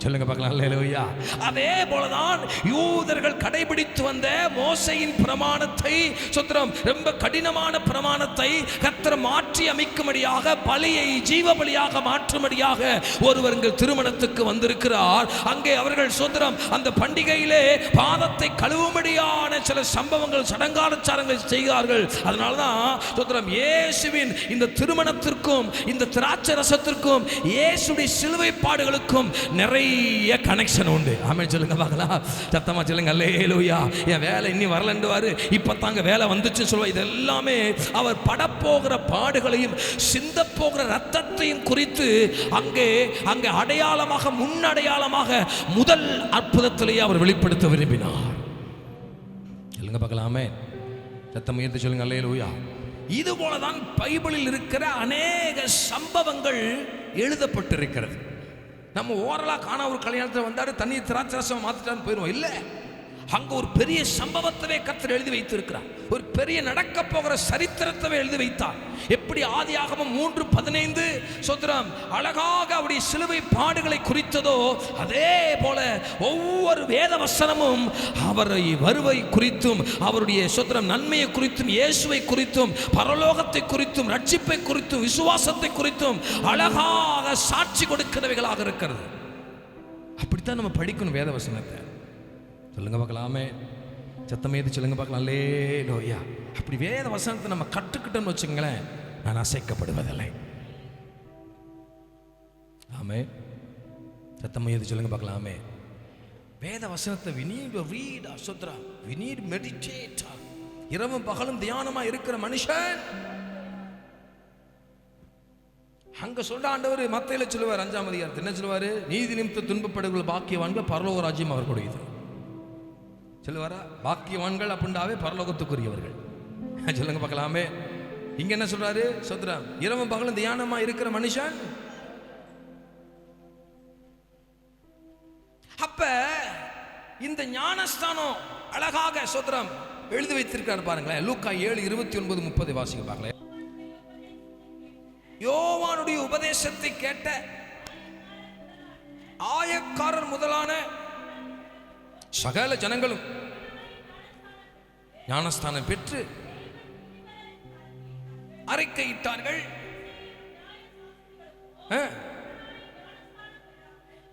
சொல்லுங்க பார்க்கலாம். அல்லேலூயா. அதே போலதான் யூதர்கள் கடைபிடித்து வந்த மோசையின் பிரமாணத்தை, சுத்திரம் ரொம்ப கடினமான பிரமாணத்தை கர்த்தர் மாற்றி அமைக்கும்படியாக, பலியை ஜீவ பலியாக மாற்றும்படியாக ஒருவர் திருமணத்துக்கு வந்திருக்கிறார். அங்கே அவர்கள் சுத்திரம் அந்த பண்டிகையிலே பாதத்தை கழுவும்படியான சில சம்பவங்கள், சடங்காச்சாரங்கள் செய்கிறார்கள். அதனாலதான் சுத்திரம் இயேசுவின் இந்த திருமணத்திற்கும் இந்த திராட்சை ரசத்திற்கும் இயேசுடைய சிலுவை பாடுகளுக்கும் நிறைய கனெக்ஷன் உண்டு. ஆமென் சொல்லுங்க பார்க்கலாம். சத்தமா சொல்லுங்க அல்லேலூயா. என் வேலை இன்னி வரலன்றுவாரு, இப்ப தாங்க வேலை வந்துச்சு சொல்லுவா. இது எல்லாமே அவர் படப்போகிற பாடுகளையும் சிந்த போகிற ரத்தத்தையும் குறித்து அங்கே அங்கே அடையாளமாக, முன்னடையாளமாக முதல் அற்புதத்திலேயே அவர் வெளிப்படுத்த விரும்பினார். சொல்லுங்க பார்க்கலாமே. சத்தம் உயர்த்தி சொல்லுங்க அல்லேலூயா. இது போலதான் பைபிளில் இருக்கிற அநேக சம்பவங்கள் எழுதப்பட்டிருக்கிறது. நம்ம ஓரலா காண ஒரு கல்யாணத்தில் வந்தாரு, தண்ணி திராட்சை ரசம் மாத்திட்டான்னு போயிடுவோம். இல்லை, அங்க ஒரு பெரிய சம்பவத்தவே கர்த்தர் எழுதி வைத்திருக்கிறார். ஒரு பெரிய நடக்க போகிற சரித்திரத்தவே எழுதி வைத்தார். எப்படி ஆதியாகமம் 3:15 சோதரம் அழகாக அவருடைய சிலுவை பாடுகளை குறித்ததோ அதே போல ஒவ்வொரு வேத வசனமும் அவரை வருவை குறித்தும், அவருடைய சோதரம் நன்மையை குறித்தும், இயேசுவை குறித்தும், பரலோகத்தை குறித்தும், ரட்சிப்பை குறித்தும், விசுவாசத்தை குறித்தும் அழகாக சாட்சி கொடுக்கிறவைகளாக இருக்கிறது. அப்படித்தான் நம்ம படிக்கணும் வேத வசனத்தை. சொல்லுங்க பார்க்கலாமே. சத்தமே சொல்லுங்க பார்க்கலாம். அல்லேலூயா. அப்படி வேத வசனத்தை நம்ம கற்றுக்கிட்டோம்னு வச்சுங்களேன், நான் அசைக்கப்படுவதில்லை. ஆமே. சத்தமே சொல்லுங்க பார்க்கலாமே. வேத வசனத்தை we need to read அசுத்ரா, we need meditate. இரவும் பகலும் தியானமா இருக்கிற மனுஷன் அங்க சொல்ற ஆண்டவர் மத்தேயுல சொல்லுவார் 5ஆம் அதிகாரத்தில் என்ன சொல்லுவாரு? நீதி நிமித்த துன்பப்படுகிற பாக்கியவான்கள் பரலோக ராஜ்யம் அவர் கூடியது சொல்லுவாரா? பாக்கியவான்கள் அப்படின்றாவே பரலோகத்துக்குரியவர்கள். சொல்லுங்க பார்க்கலாமே. இங்க என்ன சொல்றாரு? சோத்ரம், இரவும் பகலும் தியானமா இருக்கிற மனுஷன். அப்ப இந்த ஞானஸ்தானம் அழகாக சோத்ரம் எழுதி வைத்திருக்காரு பாருங்களேன். லூக்கா 7:29-30 வாசிக்க பாருங்களேன். யோவானுடைய உபதேசத்தை கேட்ட ஆயக்காரர் முதலான சகல ஜனங்களும் ஞானஸ்தானம் பெற்று அறிக்கையிட்டார்கள்.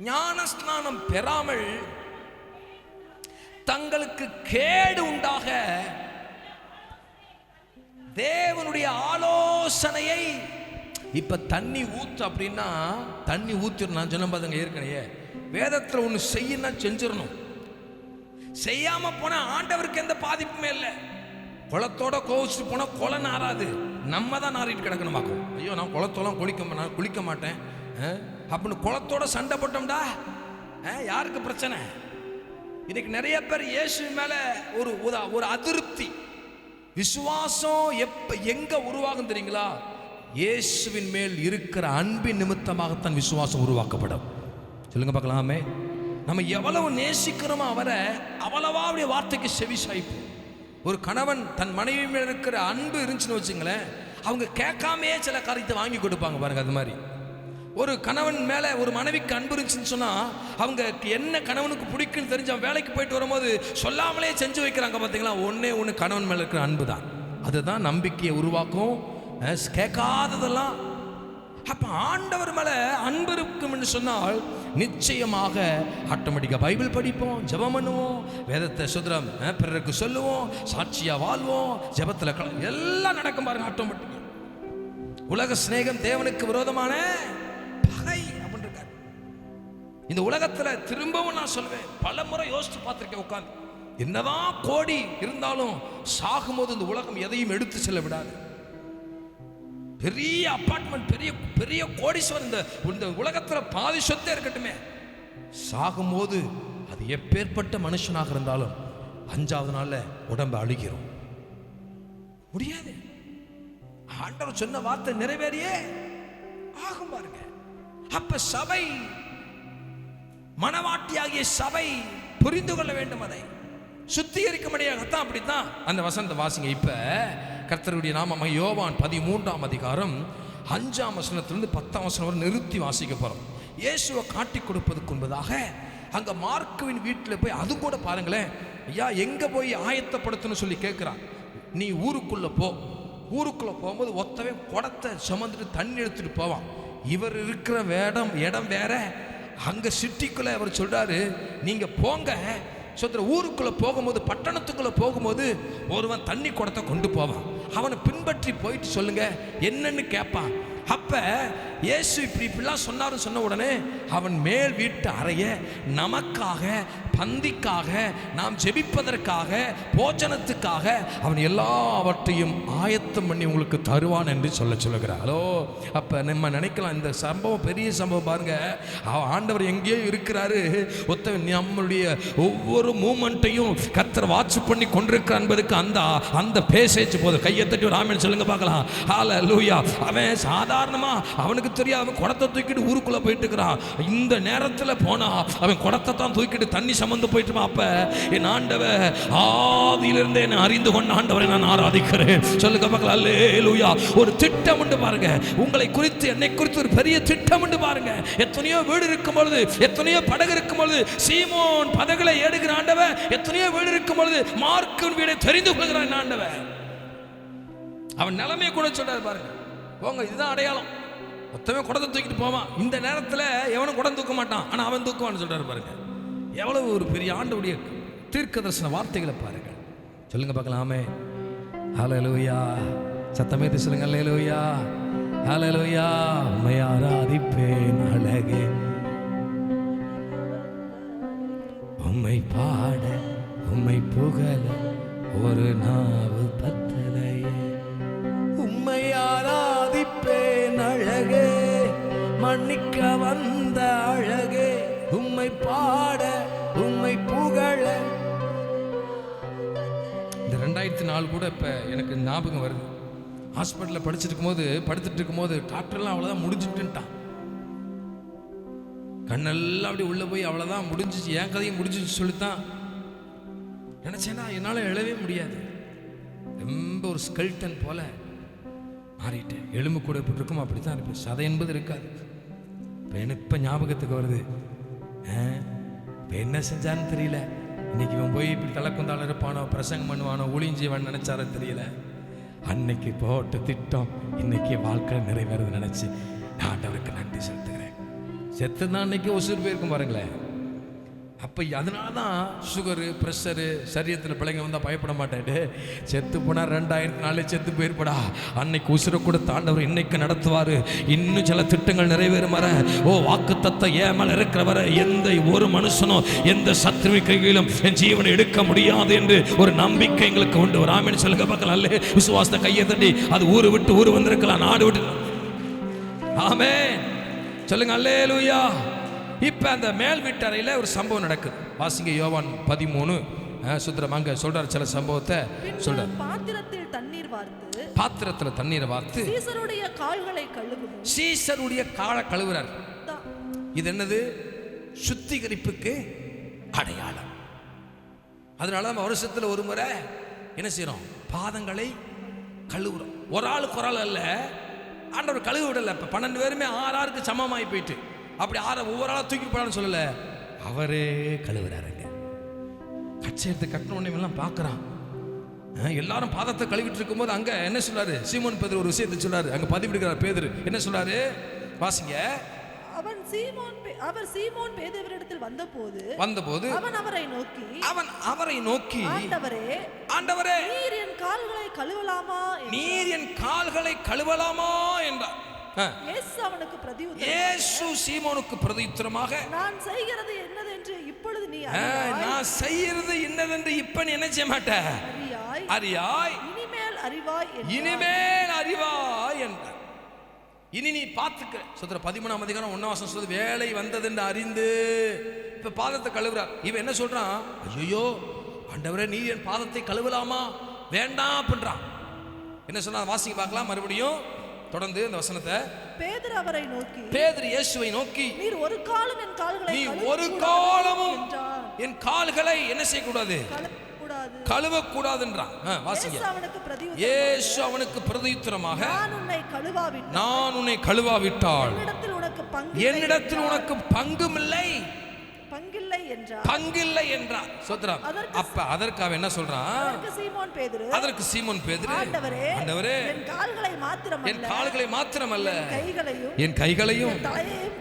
ஞானஸ்நானம் பெறாமல் தங்களுக்கு கேடு உண்டாக தேவனுடைய ஆலோசனையை, இப்ப தண்ணி ஊத்து அப்படின்னா தண்ணி ஊத்திடணும். நான் சொன்ன பாருங்க ஏற்கனவே, வேதத்தில் ஒன்று செய்யணும் செஞ்சிடணும். செய்யாம போனா ஆண்டவருக்கு எந்த பாதிப்புமே இல்லை. குளத்தோட கோவிச்சுட்டு போனா குளை நாராது, நம்ம தான் நாரிட்டு கிடக்கணுமாக்கும். ஐயோ நான் குளத்தோலாம் குளிக்க மாட்டேன் அப்படின்னு குளத்தோட சண்டை போட்டோம்டா யாருக்கு பிரச்சனை? இன்னைக்கு நிறைய பேர் இயேசு மேல ஒரு அதிருப்தி. விசுவாசம் எங்க உருவாகும் தெரியுங்களா? இயேசுவின் மேல் இருக்கிற அன்பின் நிமித்தமாகத்தான் விசுவாசம் உருவாக்கப்படும். சொல்லுங்க பார்க்கலாமே. நம்ம எவ்வளவு நேசிக்கிறோமோ அவரை, அவ்வளவா அவருடைய வார்த்தைக்கு செவி சாய்ப்போம். ஒரு கணவன் தன் மனைவி மேல இருக்கிற அன்பு இருந்துச்சுன்னு வச்சுங்களேன், அவங்க கேட்காமே சில காரியத்தை வாங்கி கொடுப்பாங்க பாருங்க. அது மாதிரி ஒரு கணவன் மேல ஒரு மனைவிக்கு அன்பு இருந்துச்சுன்னு சொன்னா, அவங்க என்ன கணவனுக்கு பிடிக்குன்னு தெரிஞ்சு அவன் வேலைக்கு போயிட்டு வரும்போது சொல்லாமலே செஞ்சு வைக்கிறாங்க பார்த்தீங்களா. ஒண்ணு கணவன் மேல இருக்கிற அன்பு தான். அதுதான் நம்பிக்கையை உருவாக்கும். கேட்காததெல்லாம். அப்ப ஆண்டவர் மேல அன்பு இருக்கும் என்று சொன்னால் நிச்சயமாக ஆட்டோமேட்டிக்கா பைபிள் படிப்போம், ஜெபம் பண்ணுவோம், வேதத்தை சுதரம் பிறருக்கு சொல்லுவோம், சாட்சியா வாழ்வோம், ஜெபத்துல எல்லாம் நடக்கும் பாருங்க ஆட்டோமேட்டிக்கா. உலக சிநேகம் தேவனுக்கு விரோதமான பகை அப்படின்னு இருக்காரு. இந்த உலகத்துல திரும்பவும் நான் சொல்வேன், பல முறை யோசிச்சு பார்த்திருக்கேன் உட்கார்ந்து. என்னதான் கோடி இருந்தாலும் சாகும்போது இந்த உலகம் எதையும் எடுத்து செல்ல விடாது. பெரிய அபார்ட்மெண்ட், பெரிய பெரிய கோடீஸ்வரர் இந்த உலகத்துல பாதி சொத்தே இருக்கட்டுமே, சாகும்போது அது எப்பேற்பட்ட மனுஷனாக இருந்தாலும் 5வது நாள்ல உடம்பு அழுகிறோம். முடியாது. ஆண்டவர் சொன்ன வார்த்தை நிறைவேறியே ஆகும் பாருங்க. அப்ப சபை, மனவாட்டியாகிய சபை புரிந்து கொள்ள வேண்டும். அதை சுத்திகரிக்க முடியாதான். அப்படித்தான் அந்த வசனத்தை வாசிங்க. இப்ப கர்த்தருடைய நாமம் யோவான் 13ஆம் அதிகாரம் 5ஆம் வசனத்திலிருந்து 10ஆம் வசனம் வரை நிறுத்தி வாசிக்க போறோம். இயேசுவை காட்டி கொடுப்பதற்கு முன்பதாக அங்க மார்க்குவின் வீட்டில் போய், அது கூட பாருங்களேன், ஐயா எங்க போய் ஆயத்தப்படுத்தணும் சொல்லி கேட்கிறான். நீ ஊருக்குள்ள போ. ஊருக்குள்ள போகும்போது ஒத்தவே குடத்தை சுமந்துட்டு தண்ணி எடுத்துட்டு போவான். இவர் இருக்கிற இடம் வேற. அங்க சிட்டிக்குள்ள அவர் சொல்றாரு, நீங்க போங்க. ஊருக்குள்ள போகும்போது, பட்டணத்துக்குள்ள போகும்போது ஒருவன் தண்ணி குடத்தை கொண்டு போவான். அவனை பின்பற்றி போயிட்டு சொல்லுங்க என்னன்னு கேட்பான். அப்ப இயேசு இப்படிலாம் சொன்ன உடனே அவன் மேல் வீட்டு அறைய நமக்காக, பந்திக்காக, நாம் ஜெபிப்பதற்காக, போஜனத்துக்காக அவன் எல்லாவற்றையும் ஆயத்தம் பண்ணி உங்களுக்கு தருவான் என்று சொல்லுகிறார். ஹலோ, அப்ப நம்ம நினைக்கலாம் இந்த சம்பவம் பெரிய சம்பவம் பாருங்க. ஆண்டவர் எங்கேயோ இருக்கிறாரு. நம்மளுடைய ஒவ்வொரு மூமெண்ட்டையும் கர்த்தர் வாட்ச் பண்ணி கொண்டிருக்கிறார் என்பதுக்கு அந்த பேசேஜ் போதும். கையை தட்டி ஒரு ஆமென் சொல்லுங்க பார்க்கலாம். ஹல்லேலூயா. அவன் சாதாரணமா அவனுக்கு தெரியாது, அவன் குடத்தை தூக்கிட்டு ஊருக்குள்ள போயிட்டு இருக்கிறான். இந்த நேரத்தில் போனா அவன் குடத்தை தான் தூக்கிட்டு தண்ணி சமந்து போயிட்டு. அப்ப என் ஆண்டவர் ஆதியிலிருந்து என்னை அறிந்து கொண்ட ஆண்டவரை நான் ஆராதிக்கிறேன். சொல்லுங்க பார்க்கலாம். அல்லேலூயா. ஒரு திட்டம் உண்டு பாருங்க. உங்களை குறித்து, என்னை குறித்து ஒரு பெரிய திட்டம் உண்டு பாருங்க. எத்தனையோ வீடு இருக்கும் பொழுது, எத்தனையோ படகு இருக்கும் பொழுது சீமோன் படகுகளை ஏடுகிற ஆண்டவர், எத்தனையோ வீடு இருக்கும் பொழுது மார்க்கின் வீடை தெரிந்து கொள்கிறான் ஆண்டவர். அவன் நிலைமையை கூட சொல்றாரு பாருங்க. போங்க, இதுதான் அடையாளம். மொத்தமே குடத்தை தூக்கிட்டு போவான். இந்த நேரத்தில் எவனும் குடம் தூக்க மாட்டான், ஆனால் அவன் தூக்குவான்னு சொல்றாரு பாருங்க. எவ்வளவு ஒரு பெரிய ஆண்டவருடைய தீர்க்க தரிசன வார்த்தைகளை பாருங்க. சொல்லுங்க பார்க்கலாமே. ஹல்லேலூயா. சத்தமே சொல்லுங்க. அல்லேலூயா, ஹல்லேலூயா. உம்மை ஆராதிப்பேன் அழகே, உம்மை பாட, உம்மை புகழ ஒரு நாவு பத்தலையே. உம்மை ஆராதிப்பேன் அழகே, மன்னிக்க வந்த அழகே, உம்மை பாட, உம்மை புகழ. இந்த 2004 கூட இப்ப எனக்கு ஞாபகம் வருது. ஹாஸ்பிட்டலில் படுத்துட்டு இருக்கும்போது டாக்டர்லாம் அவ்வளோதான் முடிஞ்சுட்டுன்ட்டான். கண்ணெல்லாம் அப்படி உள்ள போய் அவ்வளோதான் முடிஞ்சிச்சு, என் கதையும் முடிஞ்சிச்சு சொல்லித்தான் நினச்சேன்னா என்னால் எழவே முடியாது. ரொம்ப ஒரு ஸ்கெல்டன் போல மாறிட்டேன். எலும்பு கூட போட்டிருக்கும், அப்படி தான் இருப்பேன். சதை என்பது இருக்காது. இப்போ ஞாபகத்துக்கு வருது, இப்போ என்ன செஞ்சான்னு தெரியல. இன்னைக்கு இவன் போய் இப்படி தலைக்குந்தாள் இருப்பானோ, பிரசங்கம் பண்ணுவானோ, ஊழியஞ்சீவன் நினைச்சார தெரியல. அன்னைக்கு போட்ட திட்டம் இன்னைக்கு வாழ்க்கை நிறைவேறது நினைச்சு நான் ஆண்டவருக்கு நன்றி செலுத்துகிறேன். செத்து தான் அன்னைக்கு உசுறு போயிருக்கும் பாருங்களேன். அப்போ அதனால தான் சுகரு ப்ரெஷரு சரீரத்தில் பிள்ளைங்க வந்தால் பயப்பட மாட்டேன். செத்து போனால் 2004 செத்து போயிருப்படா, அன்னைக்கு உசுரை கூட தாண்டவர் இன்னைக்கு நடத்துவார். இன்னும் சில திட்டங்கள் நிறைவேறும் வர, வாக்குத்தத்த ஏமல் இருக்கிற வர எந்த ஒரு மனுஷனோ எந்த சத்துருவி கையிலும் என் ஜீவனை எடுக்க முடியாது என்று ஒரு நம்பிக்கை எங்களுக்கு உண்டு. ஒரு ஆமென் சொல்லுங்க பார்க்கலாம். அல்ல விசுவாசத்தை கையை தட்டி, அது ஊரு விட்டு ஊர் வந்திருக்கலாம், நாடு விட்டு. ஆமென் சொல்லுங்க அல்லேலூயா. இப்ப அந்த மேல் வீட்டறையில ஒரு சம்பவம் நடக்குது. வாசிங்க யோவான் 13 சுத்திரமாங்க சொல்றாரு. சில சம்பவத்தை சொல்றாரு. பாத்திரத்தில் தண்ணீரை வார்த்து சீசருடைய கால்களை கழுவுறார். சீசருடைய காலை கழுவுறார். இது என்னது? சுத்திகரிப்புக்கு அடையாளம். அதனால நம்ம வருஷத்துல ஒரு முறை என்ன செய்யறோம்? பாதங்களை கழுவுறோம். ஒரு ஆளுக்கு ஒரு ஆள் அல்ல, ஆண்டவர் கழுவி விடல. இப்ப 12 பேருமே 6 சமமாயி போயிட்டு அப்படி ஒவ்வொரு ஆளா தூக்கி போடான்னு சொல்லல, அவரே கழுவுறாருங்க. கச்சை எடுத்து கட்டின உடனே எல்லாம் பார்க்கறான். எல்லாரும் பாதத்தை கழுவிட்டு இருக்கும்போது அங்க என்ன சொல்றாரு? சீமோன் பேதுரு ஒரு விஷயத்தை சொல்றாரு. அங்க பதிவிடுகிறார் பேதுரு. என்ன சொல்றாரு? வாசிங்க. அவர் சீமோன் பேதுருவினிடத்தில் வந்தபோது அவன் அவரை நோக்கி ஆண்டவரே நீர் என் கால்களை கழுவலாமா என்றார். இயேசு சீமோனுக்கு பிரதியுத்தரமாக, நான் செய்கிறது என்னதென்று இப்பொழுது நீ என்ன செய்ய மாட்ட அறியாய், இனிமேல் அறிவாய் என்றார். இனி நீ பார்த்துக்க. சுத்திர 13ஆம் அதிகாரம் 1ஆம் வசனம் சொல்லுது, வேலை வந்தது என்று அறிந்து இப்ப பாதத்தை கழுவுறார். இவன் என்ன சொல்றான்? ஐயோ ஆண்டவரே, நீ என் பாதத்தை கழுவலாமா? வேண்டாம் அப்படின்றான். என்ன சொன்னா வாசிக்க பார்க்கலாம் மறுபடியும் தொடர்ந்து இந்த வசனத்தை. பேதுரு இயேசுவை நோக்கி, நீர் ஒரு காலமும் என் கால்களை என்ன செய்யக்கூடாது? கழுவக்கூடாதுன்றான். வாசிங்க. இயேசு அவனுக்கு பிரதியுத்தரமாக, நான் உன்னை கழுவாவிட்டால் என்னிடத்தில் உனக்கு பங்கில்லை என்றார். சோத்ரம். அப்ப அதற்கு அவன் என்ன சொல்றான்? அதற்கு சீமோன் பேதுரு, ஆண்டவரே என் கால்களை மாத்திரமல்ல என் கைகளையும்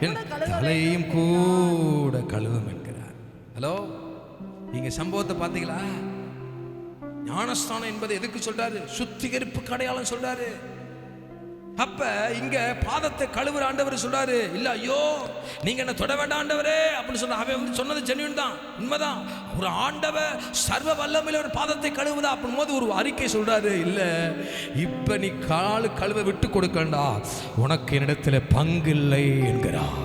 என் தலையையும் கூட கழுவும் என்கிறார். ஹலோ, நீங்க சம்பவத்தை பார்த்தீங்களா? ஞானஸ்தானம் என்பது எதுக்கு சொல்றாரு? சுத்திகரிப்பு அடையாளம் சொல்றாரு. அப்ப இங்க பாதத்தை கழுவுற ஆண்டவர் சொல்றாரு, இல்ல ஐயோ நீங்க என்ன தொட வேண்டாம் ஆண்டவரே அப்படின்னு சொன்ன. அவன் வந்து சொன்னது ஜென்யூன் தான், உண்மைதான். ஒரு ஆண்டவர் சர்வ வல்லமையில ஒரு பாதத்தை கழுவுதா அப்படின் போது ஒரு அறிக்கை சொல்றாரு, இல்ல இப்ப நீ கால் கழுவ விட்டு கொடுக்கண்டா, உனக்கு என்னிடத்துல பங்கில்லை என்கிறார்.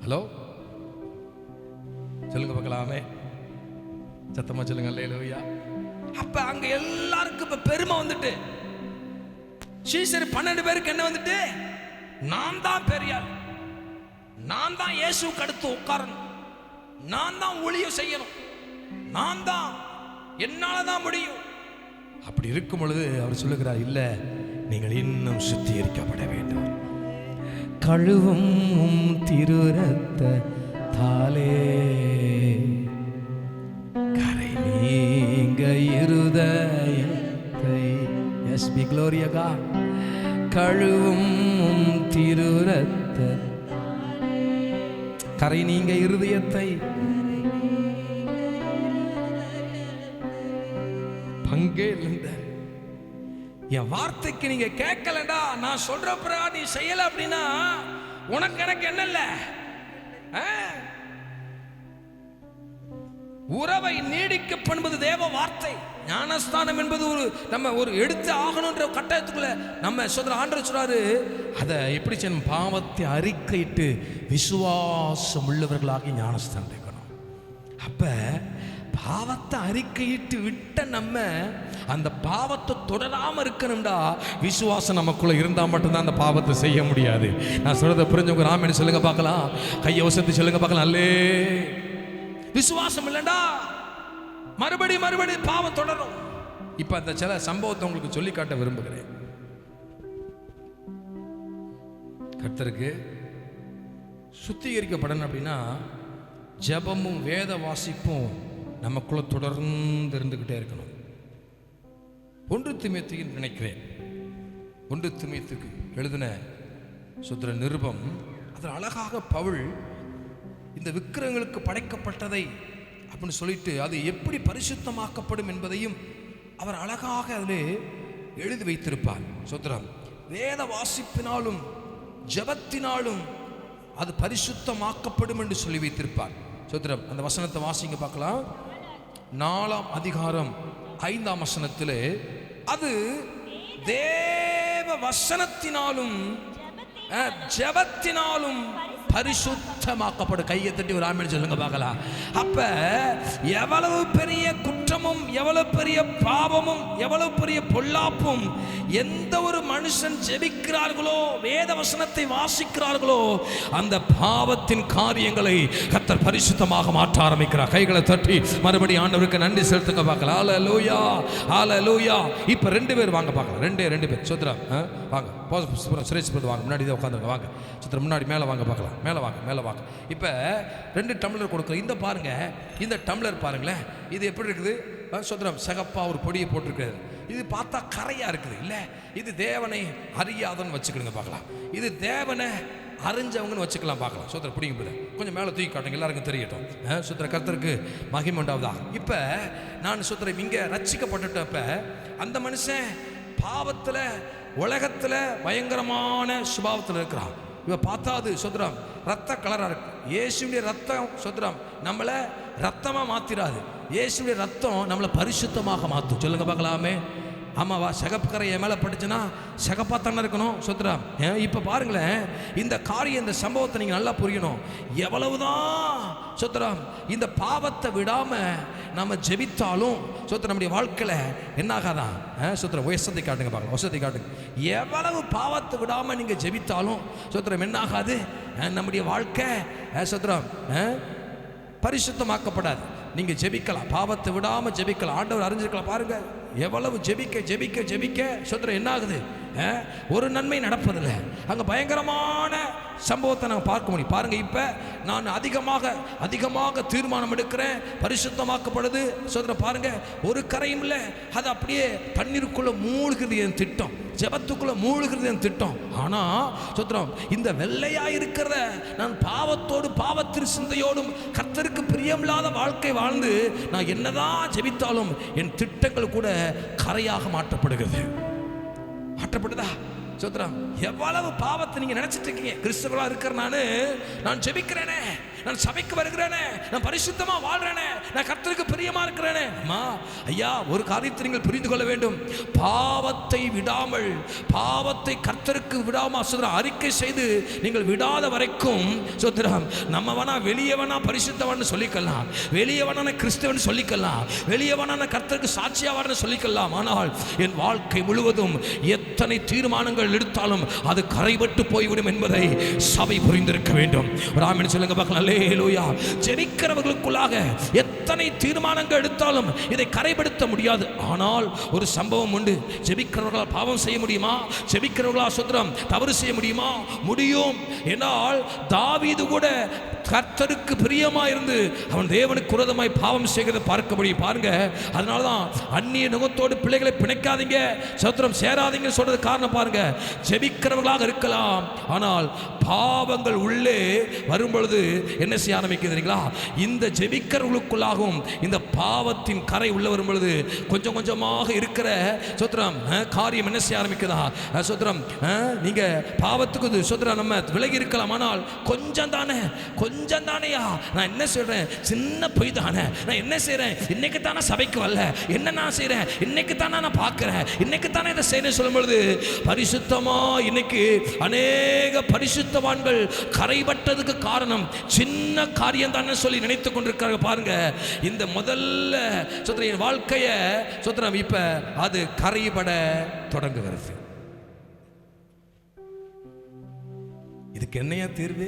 ஹலோ சொல்லுங்க பார்க்கலாமே, சத்தமா சொல்லுங்க அல்லேலூயா. அப்ப அங்க எல்லாருக்கும் இப்ப பெருமை வந்துட்டு, சீசர் 12 பேருக்கு என்ன வந்துட்டு? நான் தான் பெரியார், நான் தான் இயேசுவுக்கு அடுத்து உட்காரணும், நான் தான் ஊழியம் செய்யணும், நான் தான், என்னாலதான் முடியும். அப்படி இருக்கும் பொழுது அவர் சொல்லுகிறார், இல்ல நீங்கள் இன்னும் சுத்திகரிக்கப்பட வேண்டும். கழுவும் திரு ரத்தத்தாலே கரை நீங்க இருதயத்தை, எஸ் பி க்ளோரியா காட், கழுவும் திரு ரத்தத்தாலே கரை நீங்க இருதயத்தை, பங்கே இல்லை. என் வார்த்தைக்கு நீங்க கேட்கலடா, நான் சொல்றப்ப நீ செய்யல அப்படின்னா உனக்கு எனக்கு என்ன இல்ல. உறவை நீடிக்க பண்ணுவது தேவ வார்த்தை. ஞானஸ்தானம் என்பது நம்ம ஒரு எடுத்து ஆகணும்ன்ற கட்டாயத்துக்குள்ள நம்ம சொல்ற ஆண்டவர் சொல்றாரு, அதை எப்படி செய்யணும்? பாவத்தை அறிக்கையிட்டு விசுவாசம் உள்ளவர்களாகி ஞானஸ்தானம் எடுக்கணும். அப்ப பாவத்தை அறிக்கையிட்டு விட்ட நம்ம அந்த பாவத்தை தொடராம இருக்கணும்டா. விசுவாசம் நமக்குள்ள இருந்தா மட்டும்தான் அந்த பாவத்தை செய்ய முடியாது. நான் சொல்றதை புரிஞ்சவங்க ராமன் சொல்லுங்க பார்க்கலாம். கையை வசதி சொல்லுங்க பார்க்கலாம். அல்லே விசுவாசம் இல்லைண்டா மறுபடி பாவம் தொடரும். இப்ப அந்த சில சம்பவத்தை உங்களுக்கு சொல்லி காட்ட விரும்புகிறேன். கர்த்தருக்கு சுத்திகரிக்கப்படணும் அப்படின்னா ஜெபமும் வேத வாசிப்பும் நமக்குள்ள தொடர்ந்து இருந்துகிட்டே இருக்கணும். 1 தீமோத்தேயுன்னு நினைக்கிறேன், 1 தீமோத்தேயுக்கு எழுதின சுத்திர நிருபம், அதில் அழகாக பவுல் இந்த விக்கிரகங்களுக்கு படைக்கப்பட்டதை அப்படின்னு சொல்லிட்டு அது எப்படி பரிசுத்தமாக்கப்படும் என்பதையும் அவர் அழகாக அதில் எழுதி வைத்திருப்பார். சுத்திரம் வேத வாசிப்பினாலும் ஜெபத்தினாலும் அது பரிசுத்தமாக்கப்படும் என்று சொல்லி வைத்திருப்பார். சுத்திரம் அந்த வசனத்தை வாசிங்க பார்க்கலாம். 4ஆம் அதிகாரம் 5ஆம் வசனத்திலே அது தேவ வசனத்தினாலும் ஜெபத்தினாலும் பரிசுத்தமாக்கப்படும். கையை தட்டி ஒரு ஆமென் சொல்லுங்க பார்க்கலாம். அப்ப எவ்வளவு பெரிய குற்றமும் எவ்வளவு பெரிய பாவமும் எவ்வளவு பெரிய பொல்லாப்பும் எந்த ஒரு மனுஷன் ஜெபிக்கிறார்களோ வேத வசனத்தை வாசிக்கிறார்களோ அந்த பாவத்தின் காரியங்களை கர்த்தர் பரிசுத்தமாக மாற்ற ஆரம்பிக்கிறார். கைகளை தட்டி மறுபடியும் ஆண்டவருக்கு நன்றி செலுத்துங்க பார்க்கலாம். ஹல்லேலூயா ஹல்லேலூயா. இப்ப 2 பேர் வாங்க பார்க்கலாம். 2 பேர் சுத்திரம் வாங்க. சுரேஷ் வாங்க, முன்னாடி தான் உட்காந்துருங்க. வாங்க சுத்திரம் முன்னாடி மேலே வாங்க பார்க்கலாம். மேலே வாங்க. இப்போ 2 டம்ளர் கொடுக்குறோம். இந்த பாருங்க, இந்த டம்ளர் பாருங்களேன், இது எப்படி இருக்குது? சுத்திரம் சிகப்பா ஒரு பொடியை போட்டிருக்கிறது. இது பார்த்தா கரையா இருக்குது இல்லை? இது தேவனை அறியாதன்னு வச்சுக்கிடுங்க பார்க்கலாம். இது தேவனை அறிஞ்சவங்கன்னு வச்சுக்கலாம் பார்க்கலாம். சுத்திரம் பிடிக்கும் கொஞ்சம் மேலே தூக்கி காட்டுங்க, எல்லாருக்கும் தெரியட்டும். சுத்திர கர்த்தருக்கு மகிமை உண்டாவதா. இப்போ நான் சுத்திரம் இங்கே ரட்சிக்கப்பட்டுட்டப்ப அந்த மனுஷன் பாவத்தில் உலகத்தில் பயங்கரமான சுபாவத்தில் இருக்கிறான். இவ பார்த்தாது சுத்திரம் ரத்த கலரா இருக்கு. இயேசுடைய ரத்தம் சுத்திரம் நம்மளை ரத்தமா மாத்திராது. இயேசுடைய ரத்தம் நம்மளை பரிசுத்தமாக மாற்றும். சொல்லுங்க பார்க்கலாமே. ஆமாவா? சிகப்பு கரை என் மேலே பட்டுச்சுன்னா சிகப்பா தானே இருக்கணும். சுத்திரம் இப்போ பாருங்களேன், இந்த காரியம் இந்த சம்பவத்தை நீங்கள் நல்லா புரியணும். எவ்வளவுதான் சுத்திரம் இந்த பாவத்தை விடாம நம்ம ஜெபித்தாலும் சுத்திரம் நம்முடைய வாழ்க்கையில் என்னாகாதான்? சுத்திரம் வசதி காட்டுங்க பார்க்கலாம். வசதி காட்டுங்க. எவ்வளவு பாவத்தை விடாம நீங்க ஜெபித்தாலும் சுத்திரம் என்னாகாது? நம்முடைய வாழ்க்கை சுத்திரம் பரிசுத்தமாக்கப்படாது. நீங்க ஜெபிக்கலாம், பாவத்தை விடாம ஜெபிக்கலாம். ஆண்டவர் அறிஞ்சிருக்கலாம். பாருங்க எவ்வளவு ஜெபிக்க சுத்திரம் என்ன ஆகுது? ஒரு நன்மை நடப்பதில்லை. அங்கே பயங்கரமான சம்பவத்தை நாங்கள் பார்க்க முடியும். பாருங்க, இப்போ நான் அதிகமாக தீர்மானம் எடுக்கிறேன், பரிசுத்தமாக்கப்படுது. சோதனை பாருங்க, ஒரு கரையும் இல்லை. அது அப்படியே தண்ணீருக்குள்ள மூழ்கிறது என் திட்டம், ஜெபத்துக்குள்ள மூழ்கிறது என் திட்டம். ஆனால் சோத்திரம் இந்த வெள்ளையா இருக்கிறத நான் பாவத்தோடு பாவத்தின் சிந்தையோடும் கர்த்தருக்கு பிரியமில்லாத வாழ்க்கை வாழ்ந்து நான் என்னதான் ஜெபித்தாலும் என் திட்டங்கள் கூட கரையாக மாற்றப்படுகிறது. மாற்றப்படுதா? சோத்ரம் எவ்வளவு பாவத்தை நீங்க நினைச்சிட்டு இருக்கீங்க? கிறிஸ்தவர்களா இருக்கிற நான் ஜெபிக்கிறேனே, நான் சபைக்கு வருகிறேனே, நான் பரிசுத்தமா வாழ்றேனே, நான் கர்த்தருக்கு பிரியமா இருக்கிறேனே. அம்மா ஐயா, ஒரு காரியத்தை நீங்கள் புரிந்து கொள்ள வேண்டும். பாவத்தை விடாமல், பாவத்தை கர்த்தருக்கு விடாம சோதரம் அறிக்கை செய்து நீங்கள் விடாத வரைக்கும் சோதரம் நம்ம வேணா வெளியே வேணா பரிசுத்தவன் சொல்லிக்கலாம், வெளியே வேணா கிறிஸ்தவன் சொல்லிக்கலாம், வெளியே வேணா கர்த்தருக்கு சாட்சியாவார்னு சொல்லிக்கலாம். ஆனால் என் வாழ்க்கை முழுவதும் எத்தனை தீர்மானங்கள் எடுத்தாலும் அது கரைபட்டு போய்விடும் என்பதை சபை புரிந்திருக்க வேண்டும். ராமன் சொல்லுங்க பார்க்கலாம். அல்லேலூயா. ஜெபிக்கிறவர்களுக்குள்ளாக எத்தனை தீர்மானங்கள் எடுத்தாலும் இதை கரைபடுத்த முடியாது. ஆனால் ஒரு சம்பவம் உண்டு. ஜெபிக்கிறவர்களால் பாவம் செய்ய முடியுமா? ஜெபிக்கிறவர்களால் சுத்திரம் தவறு செய்ய முடியுமா? முடியும். என்றால் தாவீது கூட கர்த்தருக்கு பிரியமா இருந்து அவன் தேவனுக்கு விரோதமாய் பாவம் செய்கிறத பார்க்க முடியும். பாருங்க, அதனாலதான் அந்நிய நுகத்தோடு பிள்ளைகளை பிணைக்காதீங்க, சத்திரம் சேராதீங்க சொல்றது காரணம் பாருங்க. ஜெபிக்கிறவர்களாக இருக்கலாம், ஆனால் பாவங்கள் உள்ளே வரும் பொழுது என்ன செய்ய ஆரம்பிக்கிறீங்களா? இந்த ஜெபிக்கிறவர்களுக்குள்ளாகவும் இந்த பாவத்தின் கரை உள்ள வரும் பொழுது கொஞ்சம் கொஞ்சமாக இருக்கிற சோத்திரம் காரியம் என்ன செய்ய ஆரம்பிக்குதா? சோத்திரம் நீங்க பாவத்துக்கு சோத்திரம் நம்ம விலகி இருக்கலாம், ஆனால் கொஞ்சம் தானேயா. நான் என்ன சொல்றேன்? சின்ன பொய் தானே. நான் என்ன செய்றேன்? இன்னைக்கு தானே சபைக்கு வரல, என்ன நான் செய்றேன்? இன்னைக்கு தானே நான் பார்க்கிறேன், இன்னைக்கு தானே இதை செய்யணும் சொல்லும் பொழுது பரிசுத்தமா இன்னைக்கு அநேக பரிசுத்தவான்கள் கரைபட்டதுக்கு காரணம் சின்ன காரியம் தானே சொல்லி நினைத்துக் கொண்டிருக்காங்க. பாருங்க, இந்த முதல்ல சோத்திரம் என் வாழ்க்கைய சோத்திரம் இப்ப அது கரைபட தொடங்குகிறது. இதுக்கு என்னையா தீர்வு?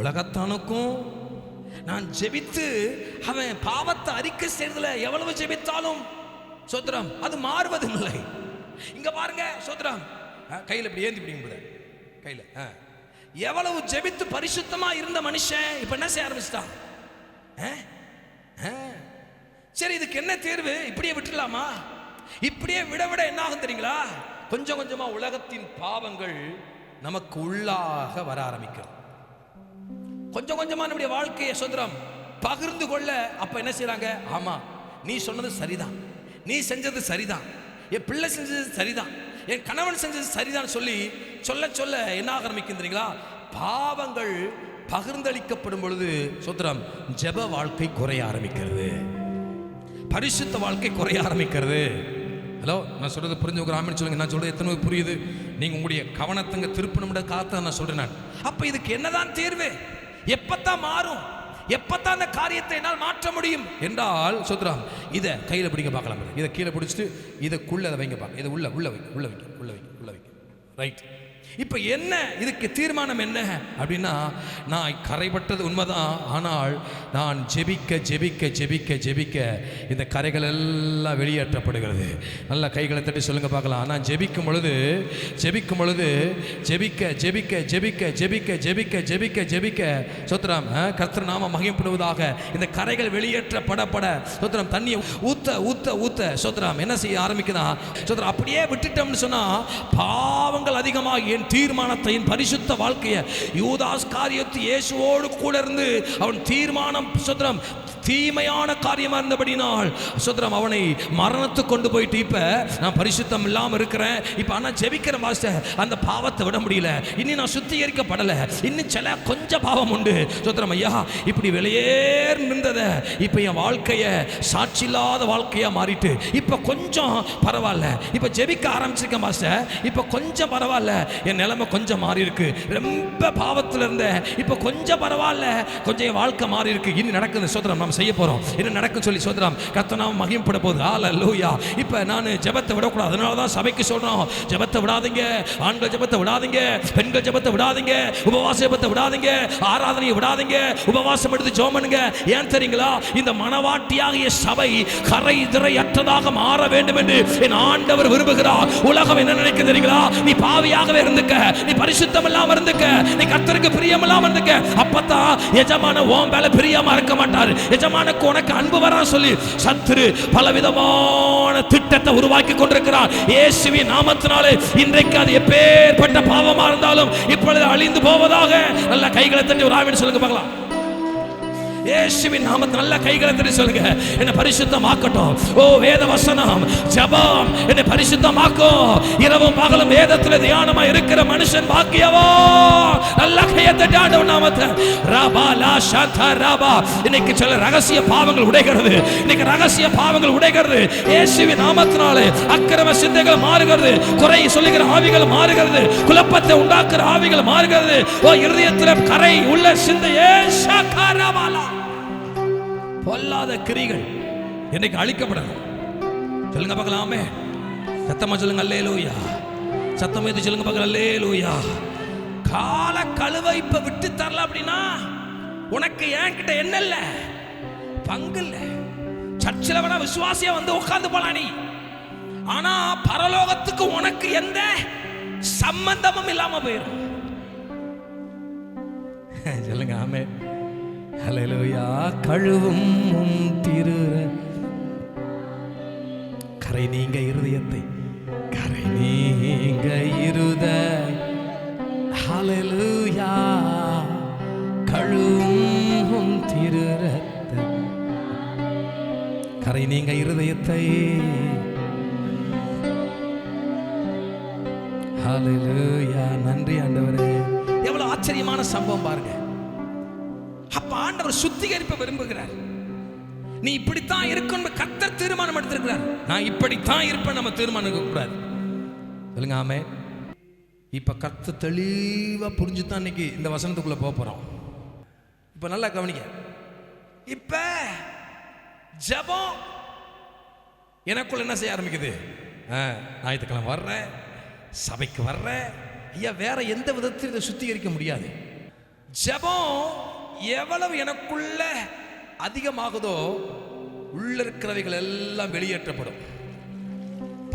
உலகத்தானுக்கும் நான் ஜெபித்து அவன் பாவத்தை அறிக்கை செய்யறதுல எவ்வளவு ஜெபித்தாலும் சோத்திரம் அது மாறுவதில்லை. இங்க பாருங்க சோத்திரம், கையில இப்படி ஏந்தி பிடிங்க கையில. எவ்வளவு ஜெபித்து பரிசுத்தமா இருந்த மனுஷன் இப்ப என்ன செய்ய ஆரம்பிச்சிட்டான்? சரி, இதுக்கு என்ன தேர்வு? இப்படியே விட்டுலாமா? இப்படியே விட விட என்ன ஆகும் தெரியுங்களா? கொஞ்சம் கொஞ்சமா உலகத்தின் பாவங்கள் நமக்கு உள்ளாக வர ஆரம்பிக்கும். கொஞ்சம் கொஞ்சமா நம்முடைய வாழ்க்கையை சோத்திரம் பகிர்ந்து கொள்ள அப்ப என்ன செய்யறாங்க? ஆமா, நீ சொன்னது சரிதான், நீ செஞ்சது சரிதான், என் பிள்ளை செஞ்சது சரிதான், என் கணவன் செஞ்சது சரிதான் சொல்லி சொல்ல சொல்ல என்ன ஆரம்பிக்கும் தெரியுங்களா? பாவங்கள் பகிர்ந்தளிக்கப்படும் பொழுது சோத்திரம் ஜெப வாழ்க்கை குறைய ஆரம்பிக்கிறது, பரிசுத்த வாழ்க்கை குறைய ஆரம்பிக்கிறது. ஹலோ, நான் சொல்றது புரிஞ்சு ஆமென் சொல்லுங்க. நான் சொல்றது எத்தனை புரியுது? நீங்க உங்களுடைய கவனத்தங்க திருப்பணும்ன்ற காத்த நான் சொல்றேன். நான் அப்ப இதுக்கு என்னதான் தீர்வு? எப்பத்தான் மாறும்? எப்பத்தான் அந்த காரியத்தை என்னால் மாற்ற முடியும் என்றால் சோத்ராம் இதை கையில் பிடிக்க பார்க்கலாம். இதை கீழே பிடிச்சிட்டு இதுக்குள்ள அதை வைங்க பார்க்க. இதை உள்ள வைக்க. ரைட். இப்போ என்ன இதுக்கு தீர்மானம் என்ன அப்படின்னா, நான் கரைப்பட்டது உண்மைதான், ஆனால் நான் ஜெபிக்க ஜெபிக்க ஜெபிக்க ஜெபிக்க இந்த கரைகள் எல்லாம் வெளியேற்றப்படுகிறது. நல்லா கைகளை தட்டி சொல்லுங்க பார்க்கலாம். நான் ஜெபிக்கும் பொழுது ஜெபிக்க ஜெபிக்க ஜெபிக்க ஜெபிக்க ஜெபிக்க ஜெபிக்க சோத்திரம் கர்த்தர் நாம மகிமைப்படுவதாக இந்த கரைகள் வெளியேற்றப்பட சோத்திரம் தண்ணியை ஊத்த ஊத்த ஊத்த சோத்திரம் என்ன செய்ய ஆரம்பிக்குதா? சோத்திரம் அப்படியே விட்டுட்டோம்னு சொன்னா பாவங்கள் அதிகமாக தீர்மானத்தை பரிசுத்த வாழ்க்கையை யூதாஸ் காரியத்து இயேசுவோடு கூட இருந்து அவன் தீர்மானம் சோத்திரம் தீமையான காரியமா இருந்தபடினால் சோத்திரம் அவனை மரணத்துக்கு கொண்டு போயிட்டு இப்ப நான் பரிசுத்தம் இல்லாம இருக்கிறேன். இப்ப ஆனா ஜெபிக்கிற மாஸ்டர் அந்த பாவத்தை விட முடியல, இன்னும் நான் சுத்திகரிக்கப்படல, இன்னும் சில கொஞ்சம் பாவம் உண்டு சோத்திரம் ஐயா. இப்படி வெளியேறி இருந்தத இப்ப என் வாழ்க்கைய சாட்சி இல்லாத வாழ்க்கையா மாறிட்டு இப்ப கொஞ்சம் பரவாயில்ல, இப்ப ஜெபிக்க ஆரம்பிச்சிருக்கேன் மாஸ்டர், இப்ப கொஞ்சம் பரவாயில்ல, என் நிலைமை கொஞ்சம் மாறி இருக்கு. ரொம்ப பாவத்துல இருந்த இப்ப கொஞ்சம் பரவாயில்ல, கொஞ்சம் என் வாழ்க்கை மாறி இருக்கு. இனி நடக்குது சோத்திரம் நாம் செய்ய போறோம், என்ன நடக்கும் சொல்லி சோத்திரம் கர்த்தர் நாம மகிமைப்பட போகுது. ஹல்லேலூயா. இப்ப நான் ஜெபத்தை விடக்கூடாது, அதனால தான் சபைக்கு சொல்றோம், ஜெபத்தை விடாதீங்க, ஆண்கள் ஜெபத்தை விடாதீங்க, பெண்கள் ஜெபத்தை விடாதீங்க, உபவாச ஜெபத்தை விடாதீங்க, ஆராதனையை விடாதீங்க, உபவாசம் எடுத்து ஜெபம் பண்ணுங்க. ஏன் தெரியுங்களா? இந்த மனவாட்டியாகிய சபை கரை திரையற்றதாக மாற வேண்டும் என்று என் ஆண்டவர் விரும்புகிறார். உலகம் என்ன நினைக்க தெரியுங்களா? நீ பாவியாகவே இருந்துக்க, நீ பரிசுத்தம் இல்லாம இருந்துக்க, நீ கர்த்தருக்கு பிரியம் இல்லாம இருந்துக்க, அப்பதான் எஜமான உன் மேல பிரியமா இருக்க மாட்டார், எஜமானுக்கு உனக்கு அன்பு வரா சொல்லி சத்துரு பலவிதமான திட்டத்தை உருவாக்கி கொண்டிருக்கிறார். இயேசுவின் நாமத்தினாலே இன்றைக்கு அது எப்பேற்பட்ட பாவமா இருந்தாலும் இப்பொழுது அழிந்து போவதாக. நல்ல கைகளை தட்டி ஒரு ஆமென் சொல்லுங்க பார்க்கலாம். இயேசுவின் நாமத்தில் நல்ல கைகளை தட்டி சொல்லுங்க, என்னை பரிசுத்தமாக்கட்டும். ஓ வேத வசனம் ஜெபம் என்னை பரிசுத்தமாக்கும். இரவும் பகலும் வேதத்தில் தியானமா இருக்கிற மனுஷன் பாக்கியவா. நல்ல கையை தட்டி ஆண்டவர் நாமத்தில் ரபா லா ஷதா ரபா. இன்னைக்கு சில ரகசிய பாவங்கள் உடைகிறது, இன்னைக்கு ரகசிய பாவங்கள் உடைகிறது. இயேசுவின் நாமத்தினாலே அக்கிரம சிந்தைகள் மாறுகிறது, குறை சொல்லுகிற ஆவிகள் மாறுகிறது, குழப்பத்தை உண்டாக்குற ஆவிகள் மாறுகிறது. ஓ இருதயத்தில் கரை உள்ள சிந்தையே ஷகரபாலா பொல்லாத கிரிகள் இன்னைக்கு அழிக்கப்படணும். சொல்லுங்க பார்க்கலாம் ஆமென். சத்தமா சொல்லுங்க அல்லேலூயா. சத்தமா இது சொல்லுங்க பார்க்கலாம் அல்லேலூயா. கால கழுவ இப்ப விட்டு தரல அப்படின்னா உனக்கு என்கிட்ட என்ன இல்ல, பங்கு இல்ல. சர்ச்சில் வேணா விசுவாசியா வந்து உட்கார்ந்து போலாம் நீ, ஆனா பரலோகத்துக்கு உனக்கு எந்த சம்பந்தமும் இல்லாம போயிடும். சொல்லுங்க ஆமென். ஹல்லேலூயா. கழுவும் திரு கரை நீங்க இருதயத்தை, கரை நீங்க இருதய. ஹல்லேலூயா. கழுவும் திரு கரை நீங்க இருதயத்தை. ஹல்லேலூயா. நன்றி ஆண்டவரே. எவ்வளவு ஆச்சரியமான சம்பவம் பாருங்க. அப்ப ஆண்டவர் சுத்திகரிப்பை விரும்புகிறார். நீ இப்படித்தான் இருக்கணும் கர்த்தர் தீர்மானம் எடுத்திருக்கிறார். நான் இப்படித்தான் இருப்பேன் நம்ம தீர்மானம் எடுக்க கூடாது. சொல்லுங்க ஆமென். இப்ப கர்த்தர் தெளிவா புரிஞ்சுதான் இன்னைக்கு இந்த வசனத்துக்குள்ள போக போறோம். இப்ப நல்லா கவனிங்க. இப்ப ஜெபம் எனக்குள்ள என்ன செய்ய ஆரம்பிக்குது? ஞாயிற்றுக்கிழமை வர்றேன், சபைக்கு வர்றேன், ஐயா வேற எந்த விதத்தில் இதை சுத்திகரிக்க முடியாது. ஜெபம் எவ்வளவு எனக்குள்ள அதிகமாகுதோ உள்ள இருக்கிறவைகள் எல்லாம் வெளியேற்றப்படும்.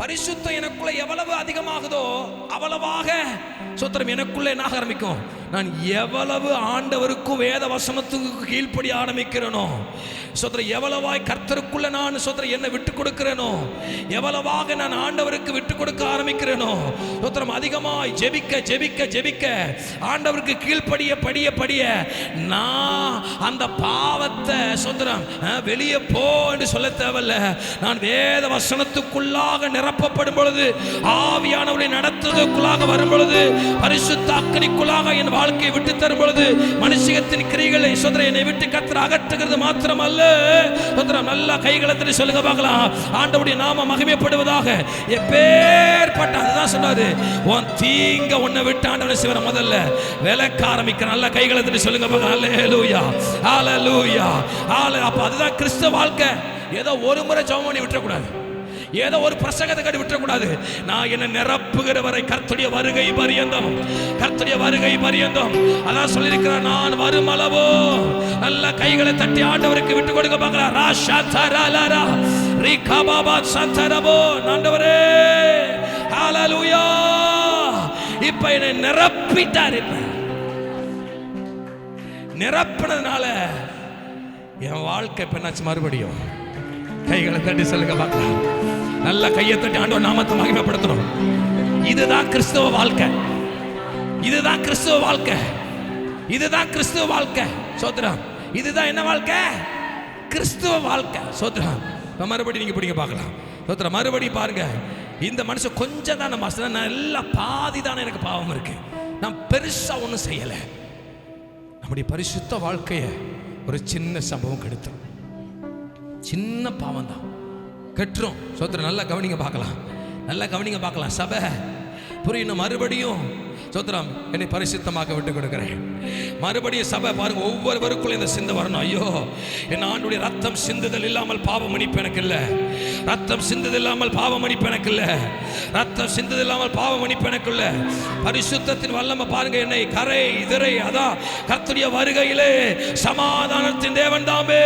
பரிசுத்தம் எனக்குள்ள எவ்வளவு அதிகமாகுதோ அவ்வளவாக சோத்திரம் எனக்குள்ள என்ன ஆரம்பிக்கும்? நான் எவ்வளவு ஆண்டவருக்கும் வேத வசனத்துக்கு கீழ்ப்படி ஆரம்பிக்கிறேனோ, சோத்திரம் எவ்வளவாய் கர்த்தருக்குள்ள நான் சோத்திரம் என்ன விட்டு கொடுக்கிறேனோ, எவ்வளவாக நான் ஆண்டவருக்கு விட்டு கொடுக்க ஆரம்பிக்கிறேனோ, சோத்திரம் அதிகமாய் ஜெபிக்க ஜெபிக்க ஜெபிக்க ஆண்டவருக்கு கீழ்ப்படிய படிய படிய நான் அந்த பாவத்தை சோத்திரம் வெளியே போ என்று சொல்ல தேவையில்ல. நான் வேத வசனத்துக்குள்ளாக நிரப்பப்படும் பொழுது, ஆவியானவரை நடத்துவதற்குள்ளாக வரும் பொழுது, பரிசுத்த அக்கினிக்குள்ளாக என் வாழ்க்கையை விட்டு தரும் பொழுது, மனுஷத்தின் கிரிகளை சோதனை என்னை விட்டு கர்த்தர் அகற்றுகிறது மாத்திரமல்ல, நல்ல கைகளை தட்டி சொல்லுங்க பார்க்கலாம், ஆண்டவருடைய நாமம் மகிமைப்படுவதாக. எப்பேற்பட்ட அதுதான் சொன்னாரு, உன் தீங்க உன்னை விட்டு ஆண்டவரை சிவர முதல்ல விலக்க ஆரம்பிக்கிற. நல்ல கைகளை தட்டி சொல்லுங்க பார்க்கலாம். ஹல்லேலூயா ஹல்லேலூயா ஹல்லேலூயா. அப்ப அதுதான் கிறிஸ்தவ வாழ்க்கை. ஏதோ ஒரு முறை ஜெபம் பண்ணி விட்டுறக்கூடாது, ஏதோ ஒரு பிரசங்கத்தை கட்டி விட்டுறக்கூடாது. நான் என்ன நிரப்புகிற வரை கர்த்தருடைய வருகை பரியந்தம், கர்த்தருடைய வருகை பரியந்தம். அதான் சொல்லியிருக்கிறார், நான் வரும் அளவோ. நல்ல கைகளை தட்டி ஆண்டவருக்கு விட்டு கொடுக்க பார்க்கலாம். ராஷா தரலரா ரிகபாபா சந்தரபோ. ஆண்டவரே ஹல்லேலூயா. இப்ப என்னை நிரப்பிட்டார். இப்ப நிரப்பினதுனால என் வாழ்க்கை பெண்ணாச்சு. மறுபடியும் கைகளை தட்டி சொல்லுங்க பார்க்கலாம். நல்ல கையை தட்டி ஆண்டவர் நாமத்தை மகிமைப்படுத்தணும். இதுதான் கிறிஸ்தவ வாழ்க்கை, இதுதான் கிறிஸ்தவ வாழ்க்கை, இதுதான் கிறிஸ்தவ வாழ்க்கை. சோத்ரம், இதுதான் என்ன வாழ்க்கை? கிறிஸ்தவ வாழ்க்கை. சோத்ரம், மறுபடியும் நீங்க பிடிங்க பார்க்கலாம். சோத்ரம், மறுபடியும் பாருங்க. இந்த மனுஷன் கொஞ்சம் தான் நம்ம, நான் எல்லாம் பாதி தானே எனக்கு பாவம் இருக்கு, நான் பெருசா ஒன்றும் செய்யலை. நம்முடைய பரிசுத்த வாழ்க்கையை ஒரு சின்ன சம்பவம் கெடுத்துரும். சின்ன பாவம் தான் கெட்டுரும். சோத்திரம், நல்லா கவனிங்க பார்க்கலாம், நல்லா கவனிங்க பார்க்கலாம். சபை புரியணும். மறுபடியும் சோத்திரம், என்னை பரிசுத்தமாக விட்டு கொடுக்கிறேன். மறுபடியும் சபை பாருங்க, ஒவ்வொருவருக்குள்ள இந்த சிந்தை வரணும். ஐயோ, என் ஆண்டுடைய ரத்தம் சிந்துதல் இல்லாமல் பாவம் மன்னிப்பு எனக்கு இல்லை, ரத்தம் சிந்துதல் இல்லாமல் பாவம் மன்னிப்பு எனக்கு இல்லை, ரத்தம் சிந்துதல் இல்லாமல் பாவம் மன்னிப்பு எனக்கு இல்லை. பரிசுத்தத்தின் வல்லமை பாருங்க, என்னை கரை இதரை அதான் கர்த்தருடைய வருகையிலே சமாதானத்தின் தேவன் தாமே